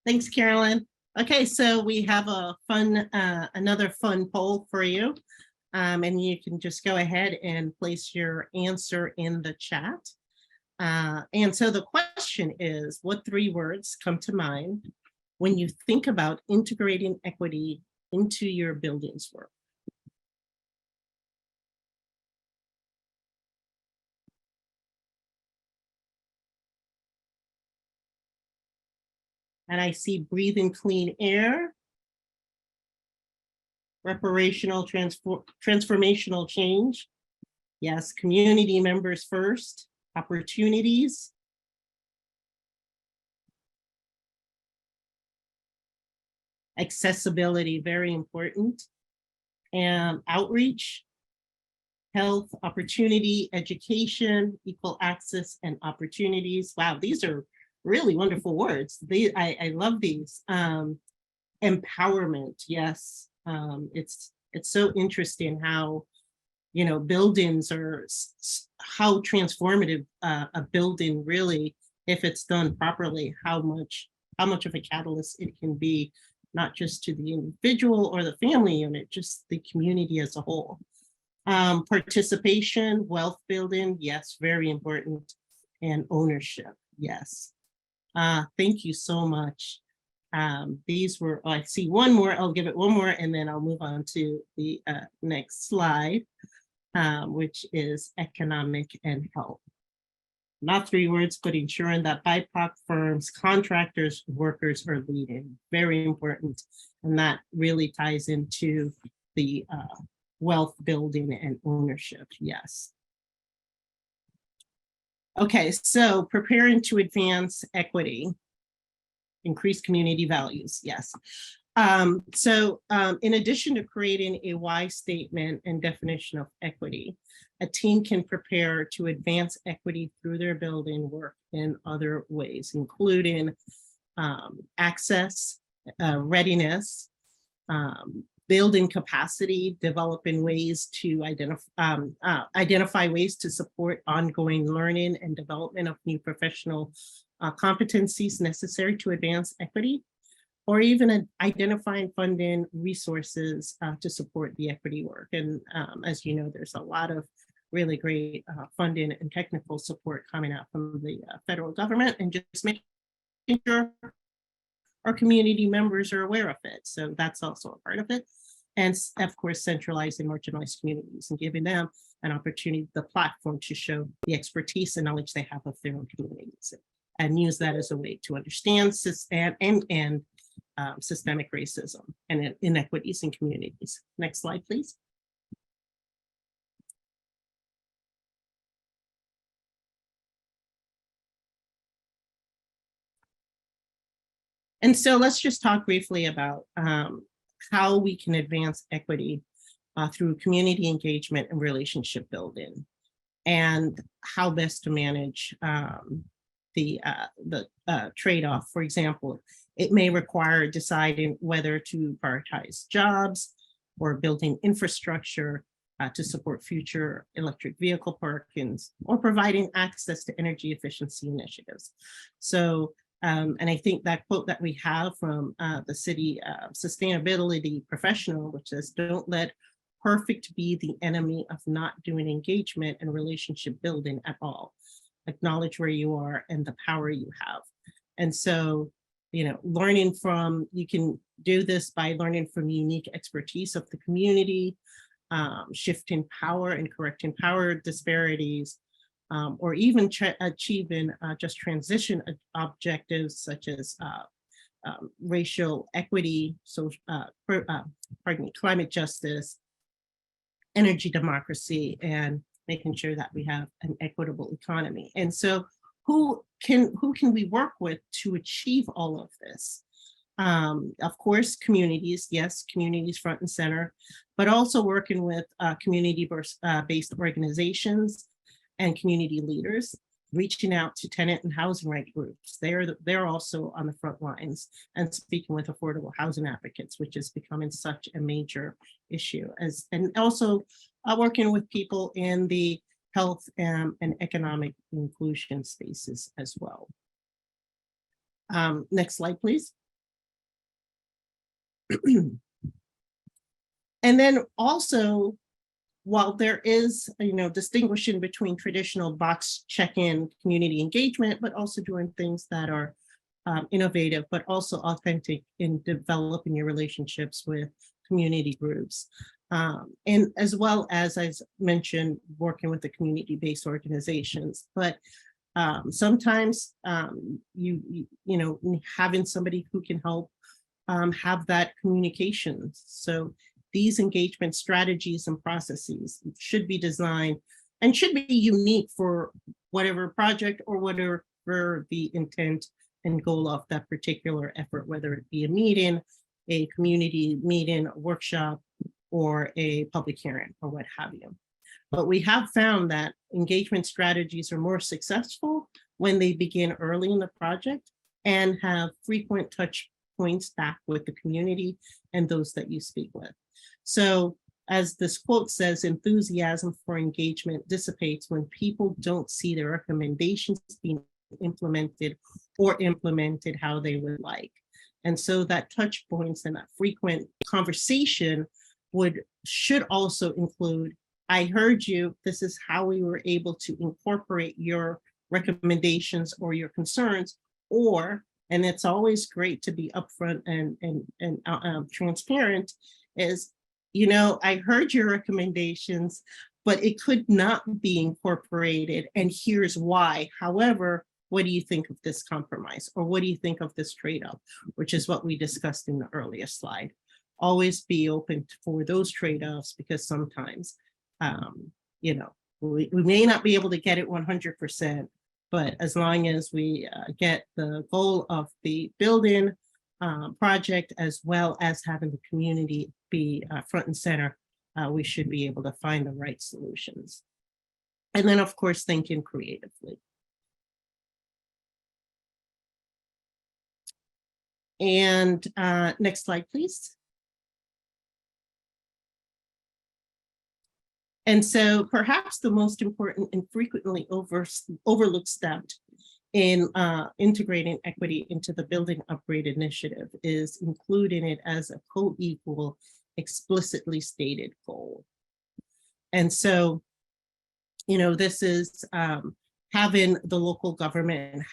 S5: Thanks, Carolyn. Okay, so we have a fun, another fun poll for you. And you can just go ahead and place your answer in the chat. And so the question is, what 3 words come to mind when you think about integrating equity into your buildings work? And I see breathing clean air, transformational change. Yes, community members first, opportunities. Accessibility, very important. And outreach, health, opportunity, education, equal access, and opportunities. Wow, these are really wonderful words. I love these. Empowerment, yes. It's so interesting how, you know, buildings are, how transformative a building really, if it's done properly, how much of a catalyst it can be, not just to the individual or the family unit, just the community as a whole. Participation, wealth building, yes, very important. And ownership, yes. Thank you so much. These were, oh, I see one more, I'll give it one more and then I'll move on to the next slide, which is economic and health. Not 3 words, but ensuring that BIPOC firms, contractors, workers are leading, very important. And that really ties into the wealth building and ownership, yes. Okay, so preparing to advance equity, increase community values, yes. In addition to creating a why statement and definition of equity, a team can prepare to advance equity through their building work in other ways, including access, readiness, building capacity, developing ways to identify ways to support ongoing learning and development of new professional competencies necessary to advance equity, or even identifying funding resources to support the equity work. And as you know, there's a lot of really great funding and technical support coming out from the federal government, and just making sure our community members are aware of it. So that's also a part of it. and of course, centralizing marginalized communities and giving them an opportunity, the platform to show the expertise and knowledge they have of their own communities, and use that as a way to understand systemic racism and inequities in communities. Next slide, please. And so let's just talk briefly about how we can advance equity through community engagement and relationship building, and how best to manage the trade-off. For example, it may require deciding whether to prioritize jobs or building infrastructure to support future electric vehicle parkings, or providing access to energy efficiency initiatives. So, and I think that quote that we have from the city sustainability professional, which says, "Don't let perfect be the enemy of not doing engagement and relationship building at all. Acknowledge where you are and the power you have." And so, you know, you can do this by learning from unique expertise of the community, shifting power and correcting power disparities, or even achieving just transition objectives such as racial equity, climate justice, energy democracy, and making sure that we have an equitable economy. And so who can we work with to achieve all of this? Of course, communities, yes, communities front and center, but also working with community-based organizations and community leaders, reaching out to tenant and housing right groups. They're also on the front lines, and speaking with affordable housing advocates, which is becoming such a major issue, and also working with people in the health and economic inclusion spaces as well. Next slide, please. And then also, while there is, distinguishing between traditional box check-in community engagement, but also doing things that are innovative, but also authentic in developing your relationships with community groups. And as well as I mentioned, working with the community-based organizations. But sometimes having somebody who can help have that communication. So these engagement strategies and processes should be designed and should be unique for whatever project or whatever the intent and goal of that particular effort, whether it be a meeting, a community meeting, a workshop, or a public hearing, or what have you. But we have found that engagement strategies are more successful when they begin early in the project and have frequent touch points back with the community and those that you speak with. So as this quote says, enthusiasm for engagement dissipates when people don't see their recommendations being implemented or implemented how they would like. And so that touch points and that frequent conversation should also include, I heard you, this is how we were able to incorporate your recommendations or your concerns, and it's always great to be upfront and transparent, is, I heard your recommendations, but it could not be incorporated, and here's why. However, what do you think of this compromise? Or what do you think of this trade-off? Which is what we discussed in the earlier slide. Always be open for those trade-offs, because sometimes, we may not be able to get it 100%, but as long as we get the goal of the building project, as well as having the community be front and center, we should be able to find the right solutions. And then, of course, thinking creatively. And next slide, please. And so perhaps the most important and frequently overlooked step in integrating equity into the Building Upgrade Initiative is including it as a co-equal, explicitly stated goal. And so, this is having the local government,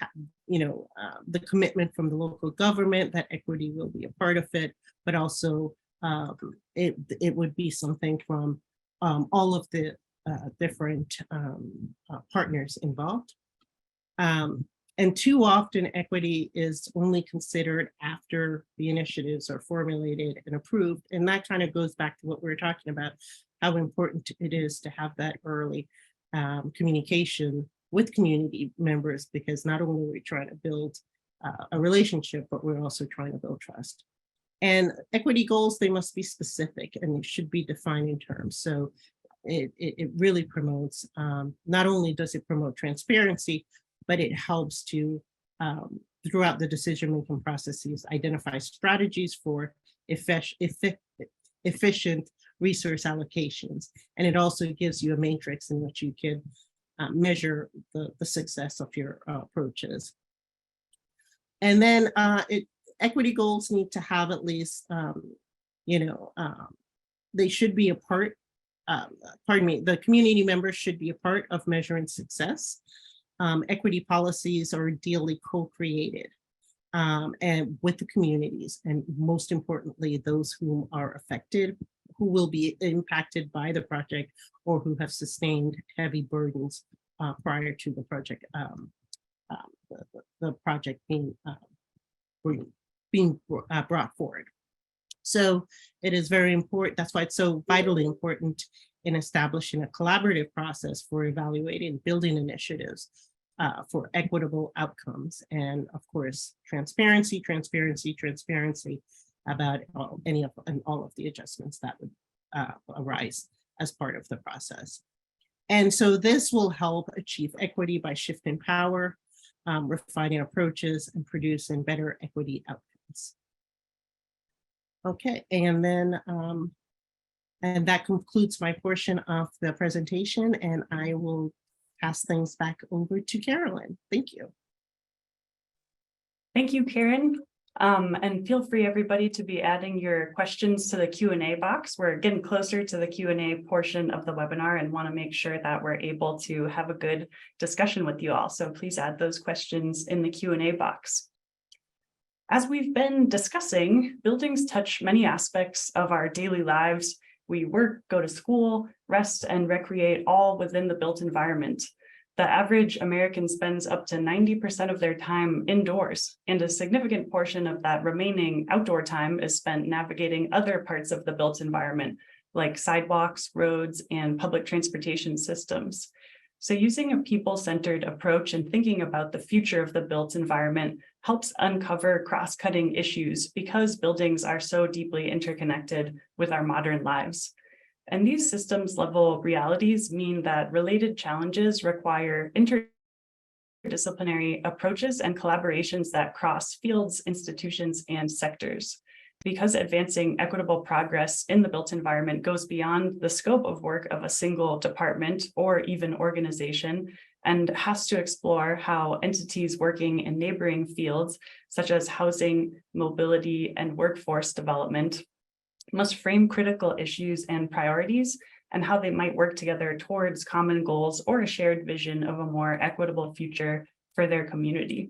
S5: the commitment from the local government that equity will be a part of it, but also it would be something from all of the different partners involved. And too often equity is only considered after the initiatives are formulated and approved. And that kind of goes back to what we were talking about, how important it is to have that early communication with community members, because not only are we trying to build a relationship, but we're also trying to build trust. And equity goals, they must be specific and they should be defined in terms. So it really promotes, not only does it promote transparency, but it helps to, throughout the decision-making processes, identify strategies for efficient resource allocations. And it also gives you a matrix in which you can measure the success of your approaches. And then equity goals need to have at least, they should be a part, the community members should be a part of measuring success. Equity policies are ideally co-created and with the communities, and most importantly, those who are affected, who will be impacted by the project or who have sustained heavy burdens prior to the project, the project being brought forward. So it is very important. That's why it's so vitally important in establishing a collaborative process for evaluating building initiatives for equitable outcomes. And of course, transparency about all of the adjustments that would arise as part of the process. And so this will help achieve equity by shifting power, refining approaches, and producing better equity outcomes. Okay, and then and that concludes my portion of the presentation, and I will pass things back over to Carolyn. Thank you.
S1: Thank you, Karen. And feel free, everybody, to be adding your questions to the Q&A box. We're getting closer to the Q&A portion of the webinar and want to make sure that we're able to have a good discussion with you all. So please add those questions in the Q&A box. As we've been discussing, buildings touch many aspects of our daily lives. We work, go to school, rest, and recreate all within the built environment. The average American spends up to 90% of their time indoors, and a significant portion of that remaining outdoor time is spent navigating other parts of the built environment, like sidewalks, roads, and public transportation systems. So using a people-centered approach and thinking about the future of the built environment helps uncover cross-cutting issues because buildings are so deeply interconnected with our modern lives. And these systems level realities mean that related challenges require interdisciplinary approaches and collaborations that cross fields, institutions, and sectors. Because advancing equitable progress in the built environment goes beyond the scope of work of a single department or even organization, and has to explore how entities working in neighboring fields, such as housing, mobility, and workforce development, must frame critical issues and priorities and how they might work together towards common goals or a shared vision of a more equitable future for their community.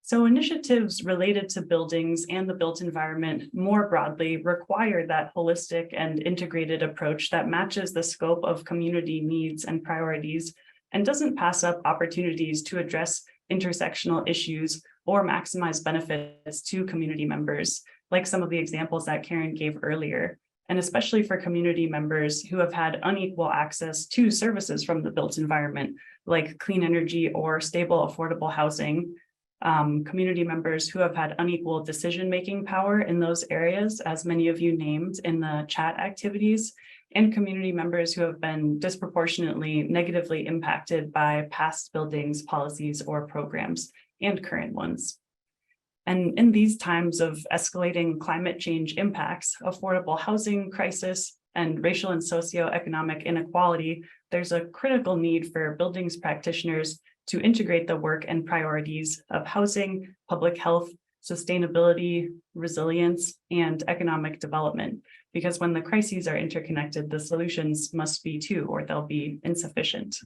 S1: So initiatives related to buildings and the built environment more broadly require that holistic and integrated approach that matches the scope of community needs and priorities and doesn't pass up opportunities to address intersectional issues or maximize benefits to community members, like some of the examples that Karen gave earlier, and especially for community members who have had unequal access to services from the built environment, like clean energy or stable, affordable housing, community members who have had unequal decision-making power in those areas, as many of you named in the chat activities, and community members who have been disproportionately negatively impacted by past buildings, policies, or programs, and current ones. And in these times of escalating climate change impacts, affordable housing crisis, and racial and socioeconomic inequality, there's a critical need for buildings practitioners to integrate the work and priorities of housing, public health, sustainability, resilience, and economic development. Because when the crises are interconnected, the solutions must be too, or they'll be insufficient.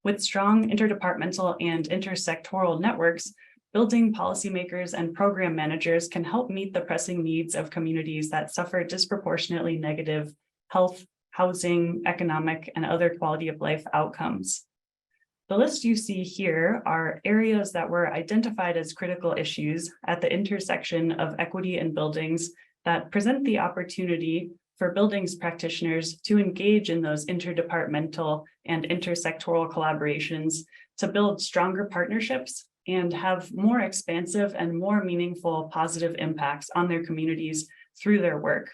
S1: With strong interdepartmental and intersectoral networks, building policymakers and program managers can help meet the pressing needs of communities that suffer disproportionately negative health, housing, economic, and other quality of life outcomes. The list you see here are areas that were identified as critical issues at the intersection of equity and buildings that present the opportunity for buildings practitioners to engage in those interdepartmental and intersectoral collaborations to build stronger partnerships and have more expansive and more meaningful positive impacts on their communities through their work.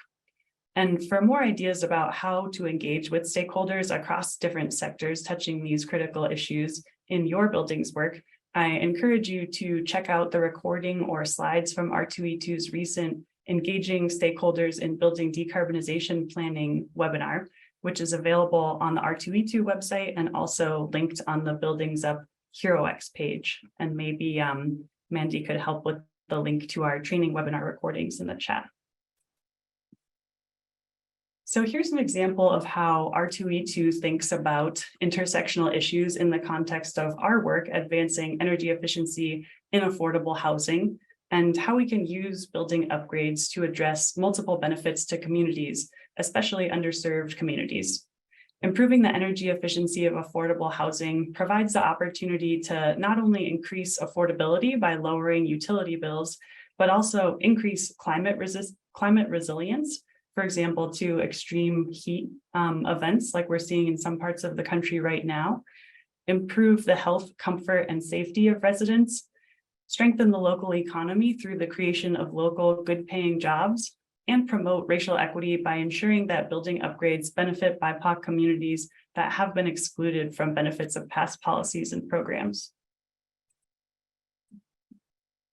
S1: And for more ideas about how to engage with stakeholders across different sectors touching these critical issues in your building's work, I encourage you to check out the recording or slides from R2E2's recent Engaging Stakeholders in Building Decarbonization Planning webinar, which is available on the R2E2 website and also linked on the Buildings Up HeroX page. And maybe Mandy could help with the link to our training webinar recordings in the chat. So here's an example of how R2E2 thinks about intersectional issues in the context of our work advancing energy efficiency in affordable housing, and how we can use building upgrades to address multiple benefits to communities, especially underserved communities. Improving the energy efficiency of affordable housing provides the opportunity to not only increase affordability by lowering utility bills, but also increase climate resilience, for example, to extreme heat events like we're seeing in some parts of the country right now, improve the health, comfort, and safety of residents, strengthen the local economy through the creation of local good-paying jobs, and promote racial equity by ensuring that building upgrades benefit BIPOC communities that have been excluded from benefits of past policies and programs.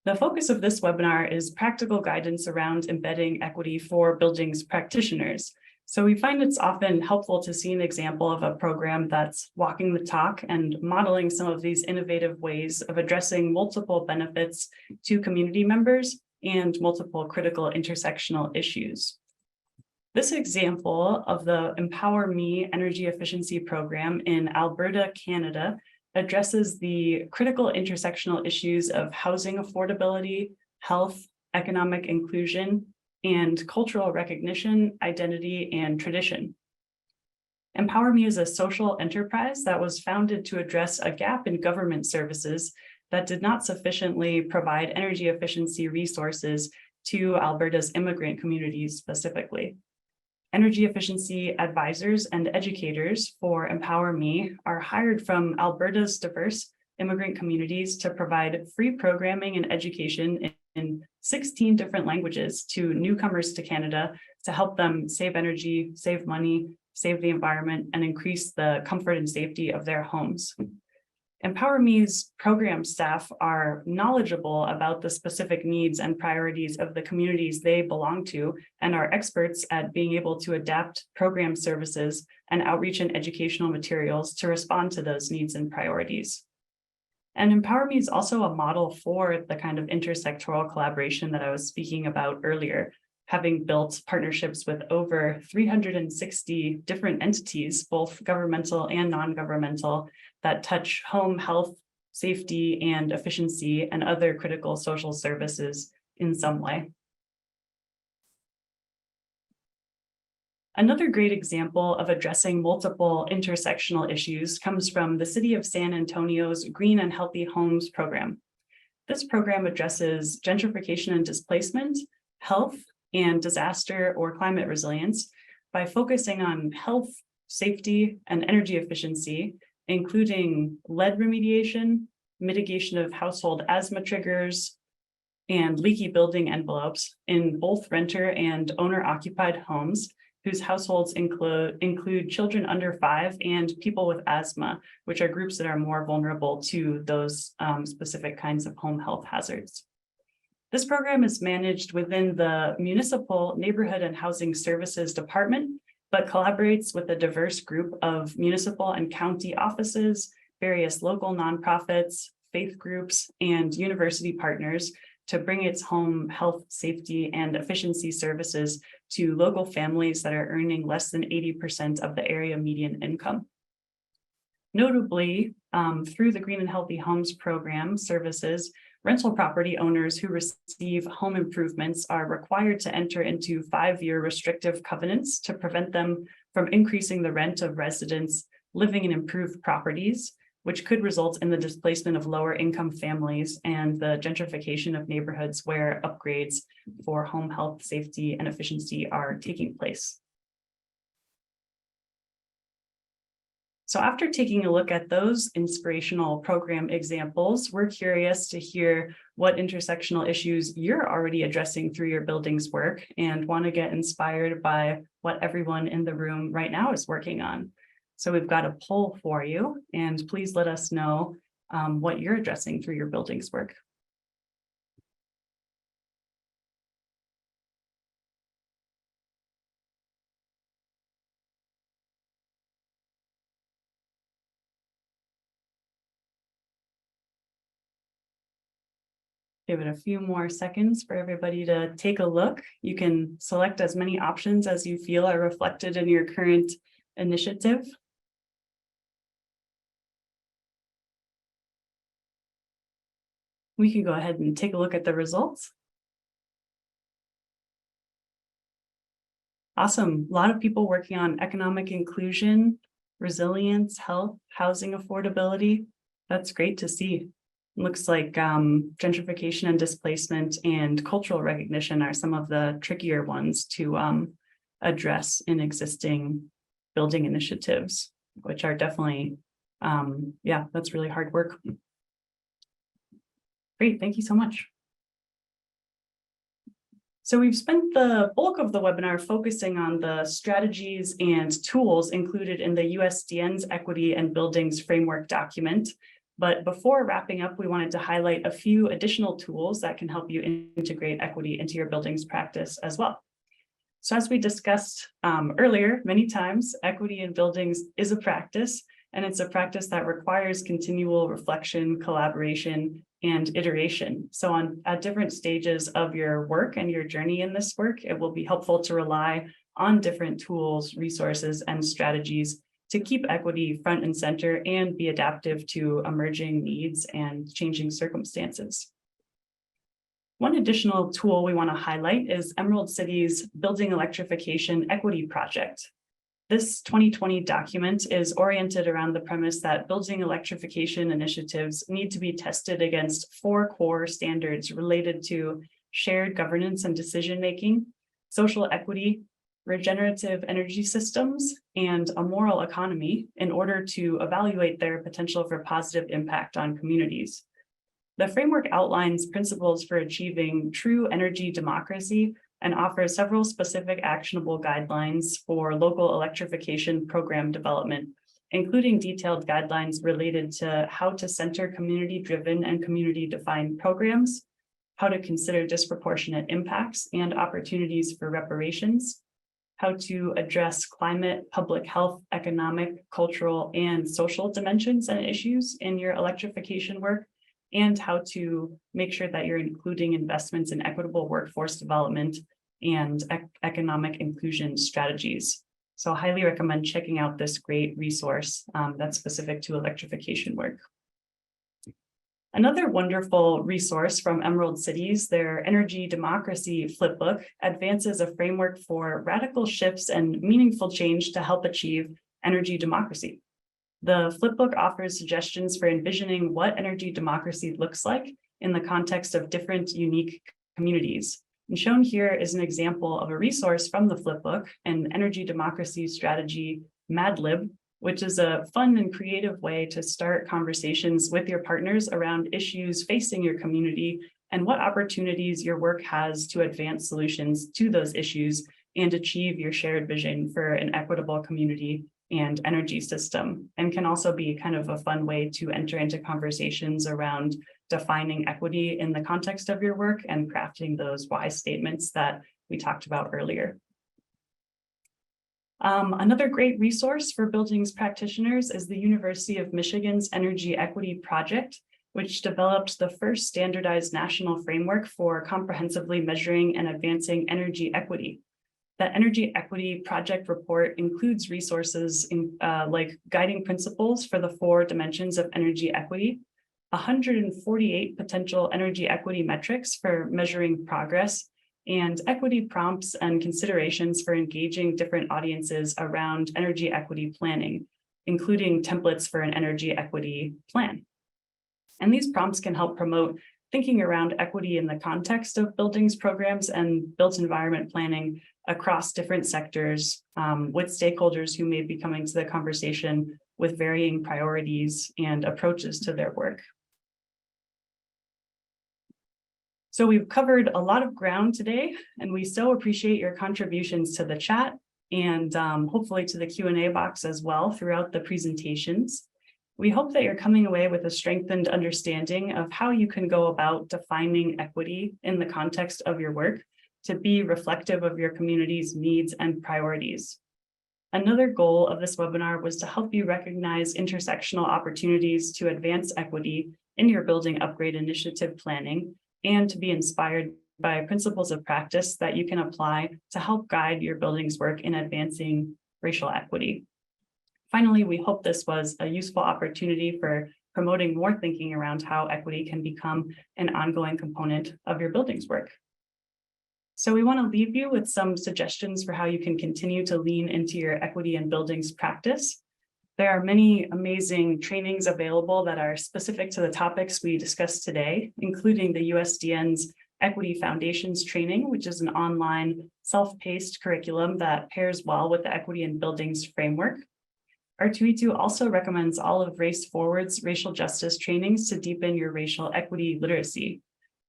S1: The focus of this webinar is practical guidance around embedding equity for buildings practitioners. So we find it's often helpful to see an example of a program that's walking the talk and modeling some of these innovative ways of addressing multiple benefits to community members and multiple critical intersectional issues. This example of the Empower Me Energy Efficiency Program in Alberta, Canada, addresses the critical intersectional issues of housing affordability, health, economic inclusion, and cultural recognition, identity, and tradition. Empower Me is a social enterprise that was founded to address a gap in government services that did not sufficiently provide energy efficiency resources to Alberta's immigrant communities specifically. Energy efficiency advisors and educators for Empower Me are hired from Alberta's diverse immigrant communities to provide free programming and education in 16 different languages to newcomers to Canada to help them save energy, save money, save the environment, and increase the comfort and safety of their homes. Empower Me's program staff are knowledgeable about the specific needs and priorities of the communities they belong to and are experts at being able to adapt program services and outreach and educational materials to respond to those needs and priorities. And Empower Me is also a model for the kind of intersectoral collaboration that I was speaking about earlier, having built partnerships with over 360 different entities, both governmental and non-governmental, that touch home, health, safety, and efficiency, and other critical social services in some way. Another great example of addressing multiple intersectional issues comes from the City of San Antonio's Green and Healthy Homes program. This program addresses gentrification and displacement, health, and disaster or climate resilience by focusing on health, safety, and energy efficiency, including lead remediation, mitigation of household asthma triggers, and leaky building envelopes in both renter and owner-occupied homes whose households include children under 5 and people with asthma, which are groups that are more vulnerable to those specific kinds of home health hazards. This program is managed within the Municipal Neighborhood and Housing Services Department, but collaborates with a diverse group of municipal and county offices, various local nonprofits, faith groups, and university partners to bring its home health, safety, and efficiency services to local families that are earning less than 80% of the area median income. Notably, through the Green and Healthy Homes program services, rental property owners who receive home improvements are required to enter into 5-year restrictive covenants to prevent them from increasing the rent of residents living in improved properties, which could result in the displacement of lower income families and the gentrification of neighborhoods where upgrades for home health, safety, and efficiency are taking place. So after taking a look at those inspirational program examples, we're curious to hear what intersectional issues you're already addressing through your buildings work and want to get inspired by what everyone in the room right now is working on. So we've got a poll for you, and please let us know what you're addressing through your buildings work. Give it a few more seconds for everybody to take a look. You can select as many options as you feel are reflected in your current initiative. We can go ahead and take a look at the results. Awesome. A lot of people working on economic inclusion, resilience, health, housing affordability. That's great to see. Looks like gentrification and displacement and cultural recognition are some of the trickier ones to address in existing building initiatives, which are definitely, yeah, that's really hard work. Great, thank you so much. So we've spent the bulk of the webinar focusing on the strategies and tools included in the USDN's Equity and Buildings Framework document. But before wrapping up, we wanted to highlight a few additional tools that can help you integrate equity into your buildings practice as well. So as we discussed earlier, many times, equity in buildings is a practice, and it's a practice that requires continual reflection, collaboration, and iteration. So at different stages of your work and your journey in this work, it will be helpful to rely on different tools, resources, and strategies to keep equity front and center and be adaptive to emerging needs and changing circumstances. One additional tool we want to highlight is Emerald City's Building Electrification Equity Project. This 2020 document is oriented around the premise that building electrification initiatives need to be tested against 4 core standards related to shared governance and decision-making, social equity, regenerative energy systems, and a moral economy in order to evaluate their potential for positive impact on communities. The framework outlines principles for achieving true energy democracy and offers several specific actionable guidelines for local electrification program development, including detailed guidelines related to how to center community-driven and community-defined programs, how to consider disproportionate impacts and opportunities for reparations, how to address climate, public health, economic, cultural, and social dimensions and issues in your electrification work, and how to make sure that you're including investments in equitable workforce development and economic inclusion strategies. So I highly recommend checking out this great resource that's specific to electrification work. Another wonderful resource from Emerald Cities, their Energy Democracy Flipbook, advances a framework for radical shifts and meaningful change to help achieve energy democracy. The flipbook offers suggestions for envisioning what energy democracy looks like in the context of different unique communities. And shown here is an example of a resource from the flipbook, an energy democracy strategy Mad Lib, which is a fun and creative way to start conversations with your partners around issues facing your community and what opportunities your work has to advance solutions to those issues and achieve your shared vision for an equitable community and energy system, and can also be kind of a fun way to enter into conversations around defining equity in the context of your work and crafting those why statements that we talked about earlier. Another great resource for buildings practitioners is the University of Michigan's Energy Equity Project, which developed the first standardized national framework for comprehensively measuring and advancing energy equity. The Energy Equity Project report includes resources like guiding principles for the 4 dimensions of energy equity, 148 potential energy equity metrics for measuring progress, and equity prompts and considerations for engaging different audiences around energy equity planning, including templates for an energy equity plan. And these prompts can help promote thinking around equity in the context of buildings programs and built environment planning across different sectors, with stakeholders who may be coming to the conversation with varying priorities and approaches to their work. So we've covered a lot of ground today, and we so appreciate your contributions to the chat and hopefully to the Q&A box as well throughout the presentations. We hope that you're coming away with a strengthened understanding of how you can go about defining equity in the context of your work to be reflective of your community's needs and priorities. Another goal of this webinar was to help you recognize intersectional opportunities to advance equity in your building upgrade initiative planning, and to be inspired by principles of practice that you can apply to help guide your building's work in advancing racial equity. Finally, we hope this was a useful opportunity for promoting more thinking around how equity can become an ongoing component of your building's work. So we want to leave you with some suggestions for how you can continue to lean into your equity in buildings practice. There are many amazing trainings available that are specific to the topics we discussed today, including the USDN's Equity Foundations training, which is an online self-paced curriculum that pairs well with the Equity in Buildings framework. R2E2 also recommends all of Race Forward's racial justice trainings to deepen your racial equity literacy.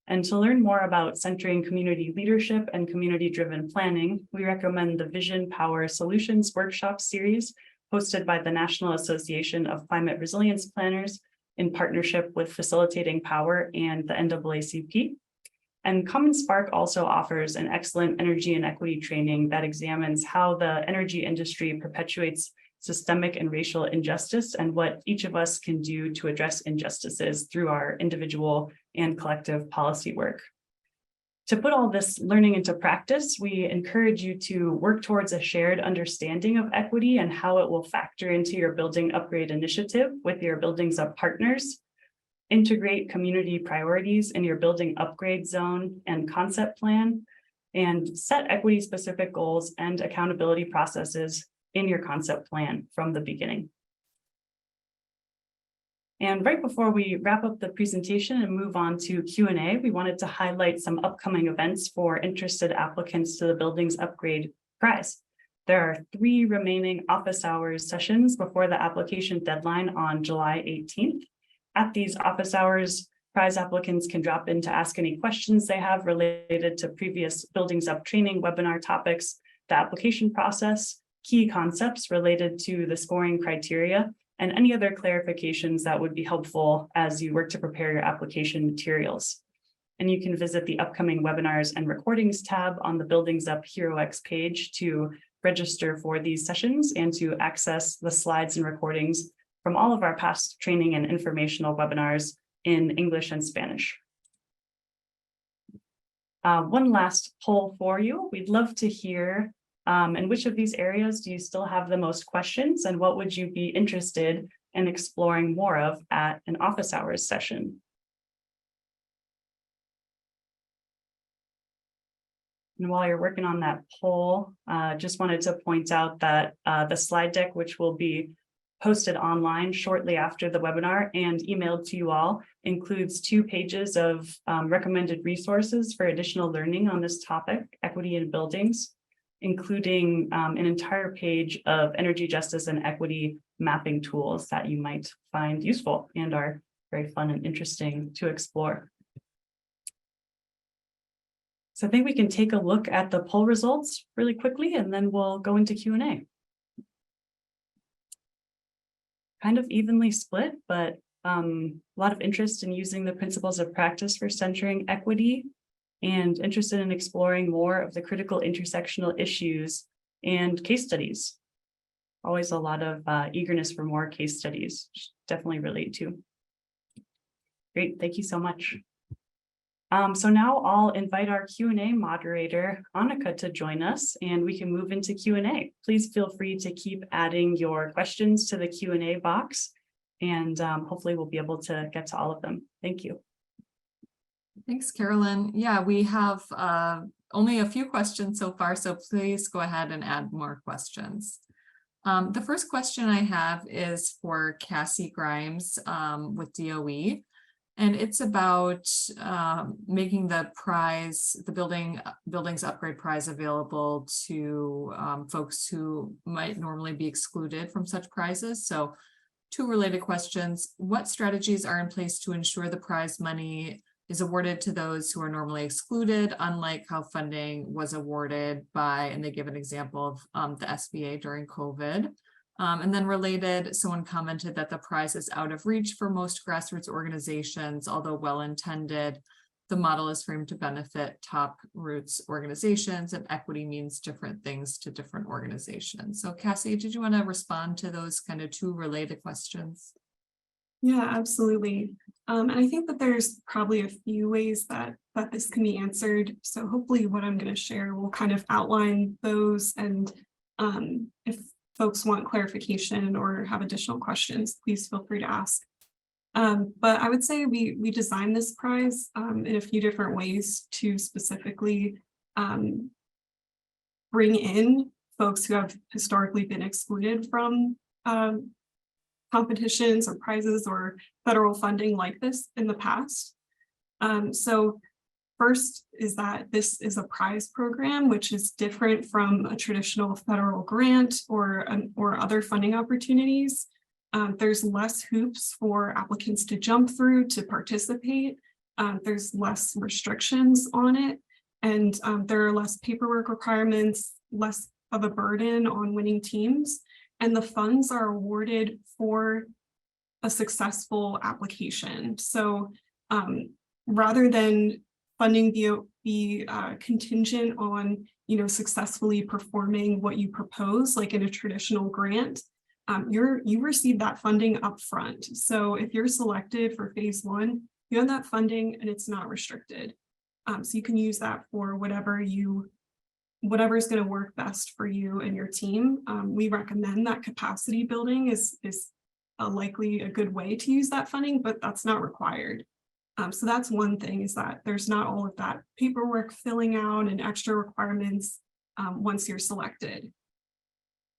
S1: And to learn more about centering community leadership and community-driven planning, we recommend the Vision Power Solutions Workshop series hosted by the National Association of Climate Resilience Planners in partnership with Facilitating Power and the NAACP. And Common Spark also offers an excellent energy and equity training that examines how the energy industry perpetuates systemic and racial injustice and what each of us can do to address injustices through our individual and collective policy work. To put all this learning into practice, we encourage you to work towards a shared understanding of equity and how it will factor into your building upgrade initiative with your Buildings Up partners. Integrate community priorities in your building upgrade zone and concept plan, and set equity-specific goals and accountability processes in your concept plan from the beginning. And right before we wrap up the presentation and move on to Q&A, we wanted to highlight some upcoming events for interested applicants to the Buildings Upgrade Prize. There are 3 remaining office hours sessions before the application deadline on July 18th. At these office hours, prize applicants can drop in to ask any questions they have related to previous Buildings Up training webinar topics, the application process, key concepts related to the scoring criteria, and any other clarifications that would be helpful as you work to prepare your application materials. And you can visit the upcoming webinars and recordings tab on the Buildings Up HeroX page to register for these sessions and to access the slides and recordings from all of our past training and informational webinars in English and Spanish. One last poll for you. We'd love to hear in which of these areas do you still have the most questions, and what would you be interested in exploring more of at an office hours session? And while you're working on that poll, just wanted to point out that the slide deck, which will be posted online shortly after the webinar and emailed to you all, includes 2 pages of recommended resources for additional learning on this topic, equity in buildings, including an entire page of energy justice and equity mapping tools that you might find useful and are very fun and interesting to explore. So I think we can take a look at the poll results really quickly, and then we'll go into Q&A. Kind of evenly split, but a lot of interest in using the principles of practice for centering equity, and interested in exploring more of the critical intersectional issues and case studies. Always a lot of eagerness for more case studies, definitely relate to. Great, thank you so much. So now I'll invite our Q&A moderator, Annika, to join us, and we can move into Q&A. Please feel free to keep adding your questions to the Q&A box. and hopefully we'll be able to get to all of them. Thank you.
S6: Thanks, Carolyn. Yeah, we have only a few questions so far, so please go ahead and add more questions. The first question I have is for Cassie Grimes with DOE, and it's about making the prize, the buildings upgrade prize, available to folks who might normally be excluded from such prizes. So, two related questions. What strategies are in place to ensure the prize money is awarded to those who are normally excluded, unlike how funding was awarded by, and they give an example of the SBA during COVID. And then related, someone commented that the prize is out of reach for most grassroots organizations, although well-intended. The model is framed to benefit top roots organizations, and equity means different things to different organizations. So Cassie, did you want to respond to those kind of two related questions?
S3: Yeah, absolutely. And I think that there's probably a few ways that this can be answered. So hopefully what I'm going to share will kind of outline those. And if folks want clarification or have additional questions, please feel free to ask. But I would say we designed this prize in a few different ways to specifically bring in folks who have historically been excluded from competitions or prizes or federal funding like this in the past. So first is that this is a prize program, which is different from a traditional federal grant or other funding opportunities. There's less hoops for applicants to jump through to participate. There's less restrictions on it, and there are less paperwork requirements, less of a burden on winning teams. And the funds are awarded for a successful application. So rather than funding be contingent on successfully performing what you propose, like in a traditional grant, you receive that funding up front. So if you're selected for phase one, you have that funding and it's not restricted. So you can use that for whatever is going to work best for you and your team. We recommend that capacity building is likely a good way to use that funding, but that's not required. So that's one thing, is that there's not all of that paperwork filling out and extra requirements once you're selected.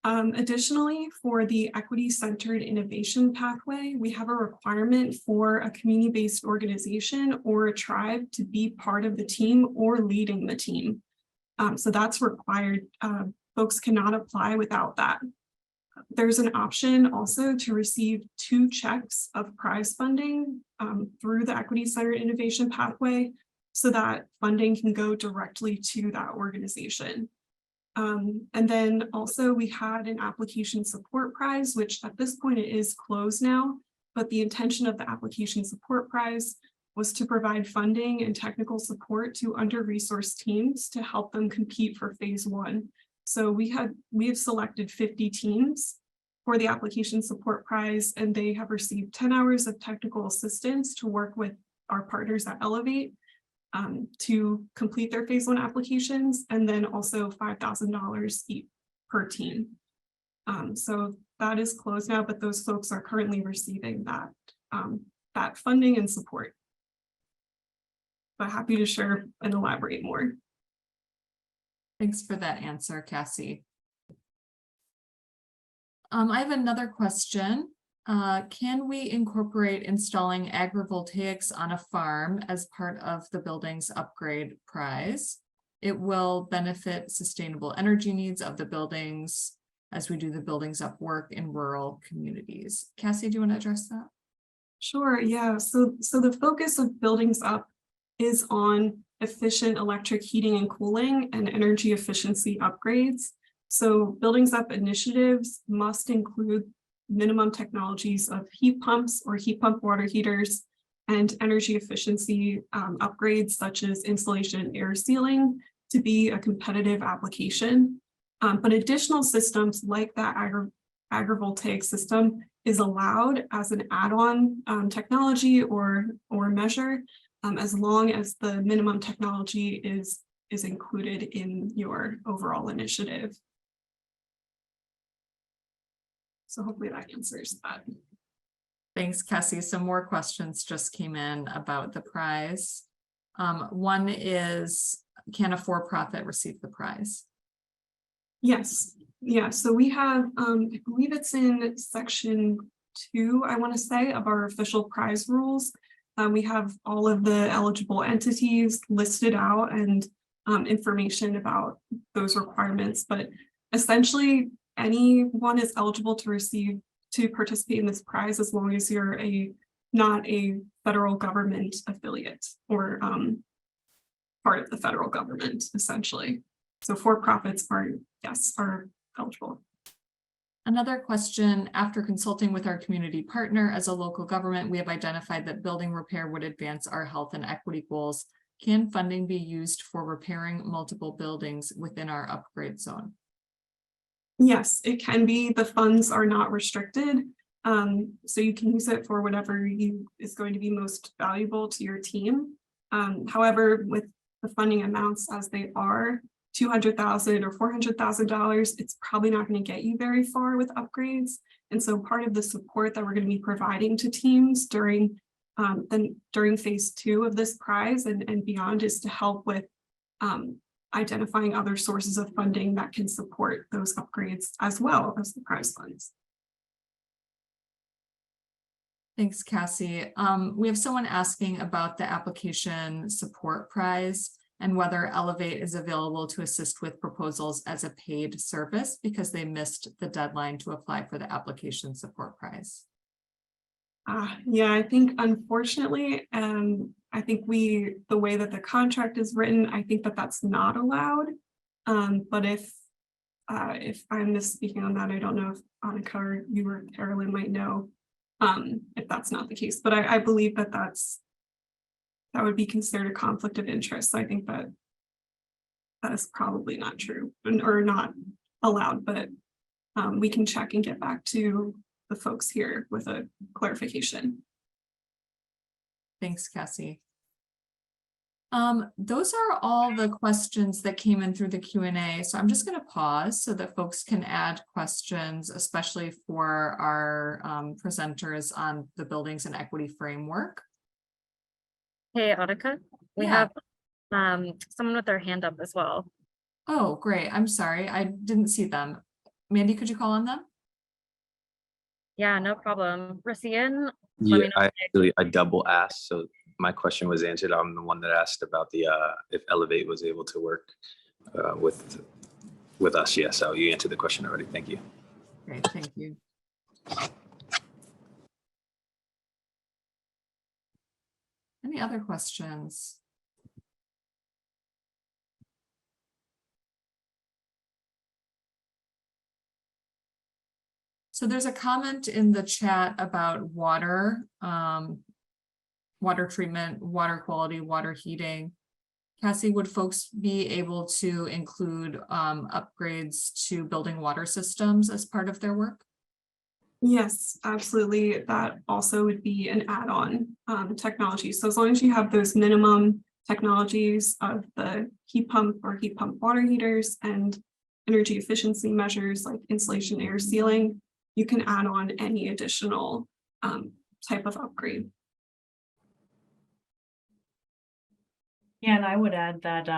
S3: Additionally, for the equity-centered innovation pathway, we have a requirement for a community-based organization or a tribe to be part of the team or leading the team. So that's required. Folks cannot apply without that. There's an option also to receive 2 checks of prize funding through the equity-centered innovation pathway, so that funding can go directly to that organization. And then also we had an application support prize, which at this point it is closed now, but the intention of the application support prize was to provide funding and technical support to under-resourced teams to help them compete for phase one. So we have selected 50 teams for the application support prize, and they have received 10 hours of technical assistance to work with our partners at Elevate to complete their phase one applications, and then also $5,000 each per team. So that is closed now, but those folks are currently receiving that funding and support. But happy to share and elaborate more.
S6: Thanks for that answer, Cassie. I have another question. Can we incorporate installing agrivoltaics on a farm as part of the building's upgrade prize? It will benefit sustainable energy needs of the buildings as we do the buildings up work in rural communities. Cassie, do you want to address that?
S3: Sure, yeah. So the focus of Buildings Up is on efficient electric heating and cooling and energy efficiency upgrades. So Buildings Up initiatives must include minimum technologies of heat pumps or heat pump water heaters and energy efficiency upgrades such as insulation and air sealing to be a competitive application. But additional systems like that agrivoltaic system is allowed as an add-on technology or measure as long as the minimum technology is included in your overall initiative. So hopefully that answers that.
S6: Thanks, Cassie. Some more questions just came in about the prize. One is, can a for-profit receive the prize?
S3: Yes, yeah, so we have, I believe it's in section 2, I want to say, of our official prize rules. We have all of the eligible entities listed out and information about those requirements, but essentially anyone is eligible to participate in this prize as long as you're not a federal government affiliate or part of the federal government, essentially. So for-profits are eligible.
S6: Another question, after consulting with our community partner as a local government, we have identified that building repair would advance our health and equity goals. Can funding be used for repairing multiple buildings within our upgrade zone?
S3: Yes, it can be. The funds are not restricted. So you can use it for whatever is going to be most valuable to your team. However, with the funding amounts as they are, $200,000 or $400,000, it's probably not going to get you very far with upgrades. And so part of the support that we're going to be providing to teams during phase 2 of this prize and beyond is to help with identifying other sources of funding that can support those upgrades as well as the prize funds.
S6: Thanks, Cassie. We have someone asking about the application support prize and whether Elevate is available to assist with proposals as a paid service because they missed the deadline to apply for the application support prize.
S3: Yeah, I think unfortunately, I think the way that the contract is written, I think that that's not allowed. But if I'm misspeaking on that, I don't know if Annika or you or Carolyn might know if that's not the case. But I believe that that would be considered a conflict of interest. So I think that is probably not true or not allowed. But we can check and get back to the folks here with a clarification.
S6: Thanks, Cassie. Those are all the questions that came in through the Q&A. So I'm just going to pause so that folks can add questions, especially for our presenters on the Buildings and Equity Framework.
S7: Hey, Annika, we have someone with their hand up as well.
S6: Oh, great. I'm sorry. I didn't see them. Mandy, could you call on them?
S7: Yeah, no problem. Racian,
S8: Yeah, I double asked, so my question was answered. I'm the one that asked about the if Elevate was able to work with us. Yeah, so you answered the question already. Thank you.
S6: Great, thank you. Any other questions? So there's a comment in the chat about water, water treatment, water quality, water heating. Cassie, would folks be able to include upgrades to building water systems as part of their work?
S3: Yes, absolutely. That also would be an add-on technology. So as long as you have those minimum technologies of the heat pump or heat pump water heaters and energy efficiency measures like insulation, air sealing, you can add on any additional type of upgrade.
S1: Yeah, and I would add that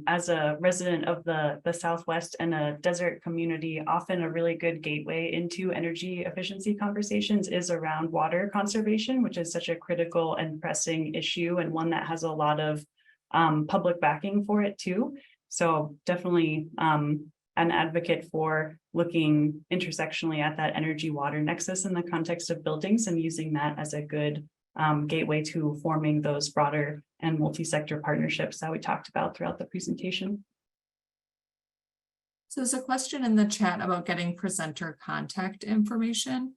S1: as a resident of the Southwest and a desert community, often a really good gateway into energy efficiency conversations is around water conservation, which is such a critical and pressing issue and one that has a lot of public backing for it too. So definitely an advocate for looking intersectionally at that energy water nexus in the context of buildings and using that as a good gateway to forming those broader and multi-sector partnerships that we talked about throughout the presentation.
S6: So there's a question in the chat about getting presenter contact information.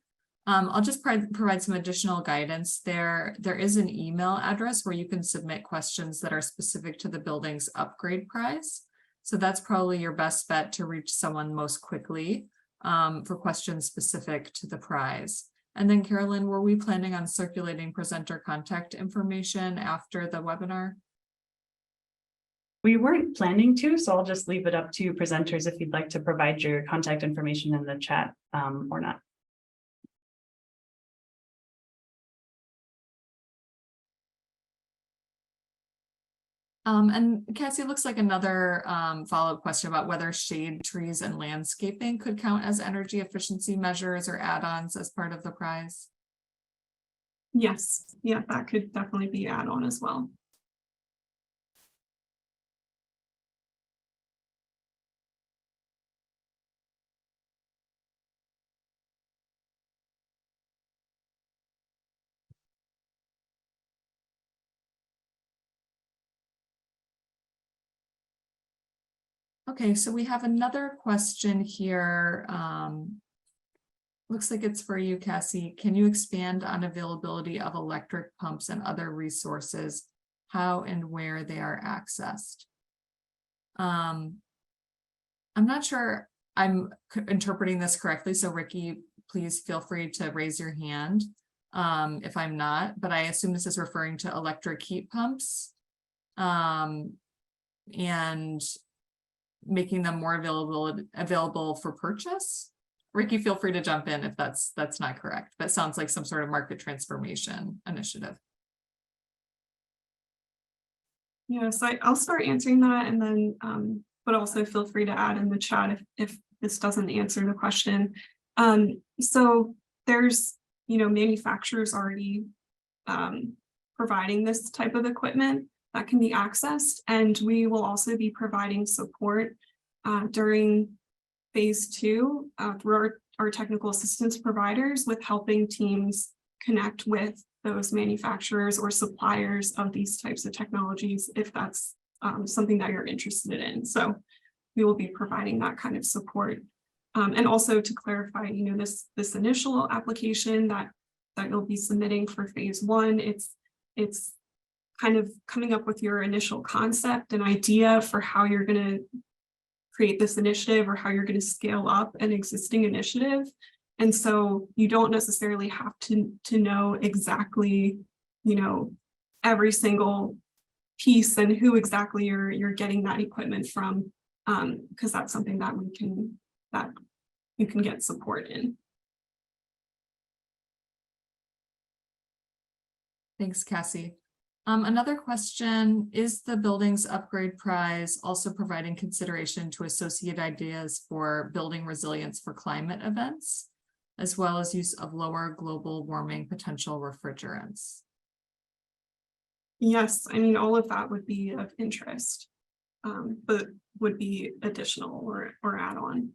S6: I'll just provide some additional guidance there. There is an email address where you can submit questions that are specific to the building's upgrade prize. So that's probably your best bet to reach someone most quickly for questions specific to the prize. And then Carolyn, were we planning on circulating presenter contact information after the webinar?
S1: We weren't planning to, so I'll just leave it up to presenters if you'd like to provide your contact information in the chat or not.
S6: And Cassie, it looks like another follow-up question about whether shade trees and landscaping could count as energy efficiency measures or add-ons as part of the prize.
S3: Yes, yeah, that could definitely be add-on as well.
S6: Okay, so we have another question here. Looks like it's for you, Cassie. Can you expand on availability of electric pumps and other resources, how and where they are accessed? I'm not sure I'm interpreting this correctly, so Ricky, please feel free to raise your hand if I'm not, but I assume this is referring to electric heat pumps and making them more available for purchase. Ricky, feel free to jump in if that's not correct, but sounds like some sort of market transformation initiative.
S3: Yes, I'll start answering that, and then but also feel free to add in the chat if this doesn't answer the question. So there's manufacturers already providing this type of equipment that can be accessed, and we will also be providing support during phase 2 through our technical assistance providers with helping teams connect with those manufacturers or suppliers of these types of technologies if that's something that you're interested in. So we will be providing that kind of support. And also to clarify, this initial application that you'll be submitting for phase 1, it's kind of coming up with your initial concept and idea for how you're going to create this initiative or how you're going to scale up an existing initiative. And so you don't necessarily have to know exactly, every single piece and who exactly you're getting that equipment from, because that's something that you can get support in.
S6: Thanks, Cassie. Another question, is the Buildings Upgrade Prize also providing consideration to associate ideas for building resilience for climate events, as well as use of lower global warming potential refrigerants?
S3: Yes, I mean, all of that would be of interest, but would be additional or add-on.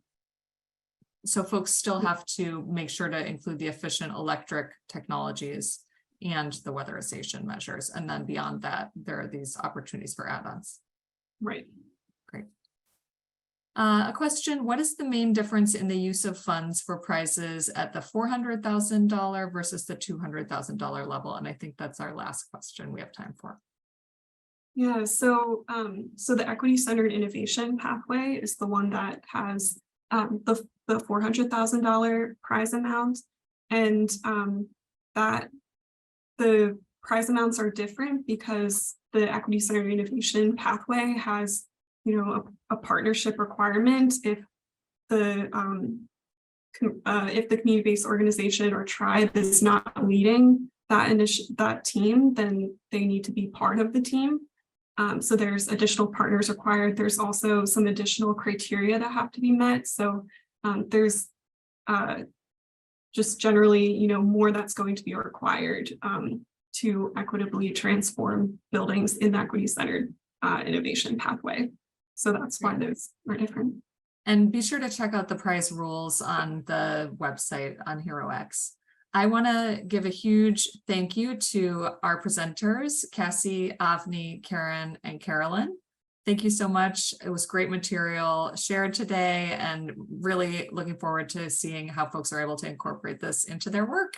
S6: So folks still have to make sure to include the efficient electric technologies and the weatherization measures. And then beyond that, there are these opportunities for add-ons.
S3: Right.
S6: Great. A question, what is the main difference in the use of funds for prizes at the $400,000 versus the $200,000 level? And I think that's our last question we have time for.
S3: Yeah, so the equity-centered innovation pathway is the one that has the $400,000 prize amount, and that the prize amounts are different because the equity-centered innovation pathway has, a partnership requirement. If the community-based organization or tribe is not leading that team, then they need to be part of the team. So there's additional partners required. There's also some additional criteria that have to be met. So there's just generally, more that's going to be required to equitably transform buildings in the equity-centered innovation pathway. So that's why those are different.
S6: And be sure to check out the prize rules on the website on HeroX. I want to give a huge thank you to our presenters, Cassie, Avni, Karen, and Carolyn. Thank you so much. It was great material shared today, and really looking forward to seeing how folks are able to incorporate this into their work.